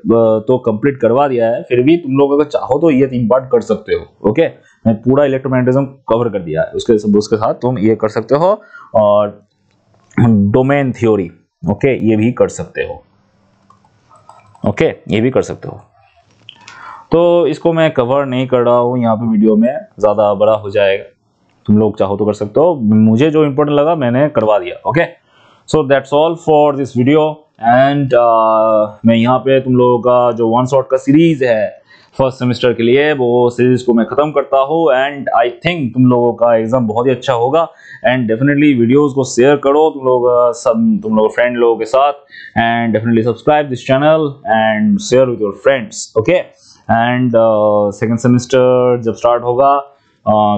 तो कंप्लीट करवा दिया है, फिर भी तुम लोग अगर चाहो तो ये 3 पार्ट कर सकते हो। ओके, मैं पूरा इलेक्ट्रोमैग्नेटिज्म कवर कर दिया है, उसके साथ तुम ये कर सकते हो। और डोमेन थ्योरी, ओके, ये भी कर सकते हो। ओके, ये भी कर सकते हो। तो इसको मैं कवर नहीं कर रहा हूँ यहाँ पे वीडियो में, ज़्यादा बड़ा हो जाएगा। तुम लोग चाहो तो कर सकते हो, मुझे जो इम्पोर्टेंट लगा मैंने करवा दिया। Okay, so that's all for this video. And मैं यहाँ पे तुम लोगों का जो 1 शॉट का सीरीज है फर्स्ट सेमेस्टर के लिए, वो सीरीज को मैं खत्म करता हूँ। एंड आई थिंक तुम लोगों का एग्जाम बहुत ही अच्छा होगा। एंड डेफिनेटली वीडियोस को शेयर करो तुम लोग फ्रेंड लोगों के साथ। And definitely subscribe this channel and share with your friends. Okay, and second semester जब स्टार्ट होगा,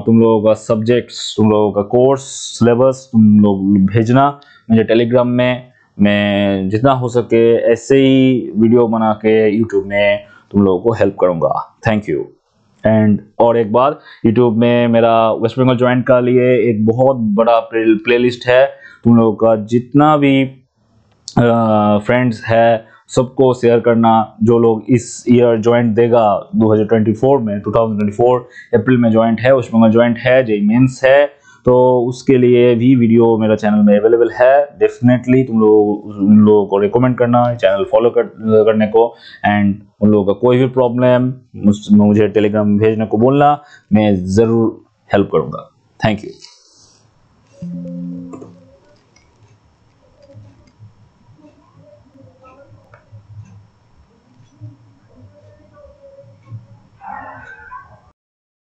तुम लोगों का सब्जेक्ट्स, तुम लोगों का कोर्स सिलेबस तुम लोग भेजना मुझे टेलीग्राम में। मैं जितना हो सके ऐसे ही वीडियो बना के यूट्यूब में तुम लोगों को हेल्प करूंगा। Thank you. एंड और एक बात, यूट्यूब में मेरा वेस्ट बंगाल ज्वाइंट का लिए एक बहुत बड़ा प्लेलिस्ट है। तुम लोगों का जितना भी फ्रेंड्स है सबको शेयर करना। जो लोग इस ईयर ज्वाइंट देगा 2024 अप्रैल में ज्वाइंट है, वेस्ट बंगाल ज्वाइंट है, जेईई मेंस है, तो उसके लिए भी वीडियो मेरा चैनल में अवेलेबल है। डेफिनेटली तुम लोगों को रिकमेंड करना चैनल फॉलो करने को। एंड उन लोगों का कोई भी प्रॉब्लम मुझे टेलीग्राम में भेजने को बोलना, मैं ज़रूर हेल्प करूँगा। Thank you.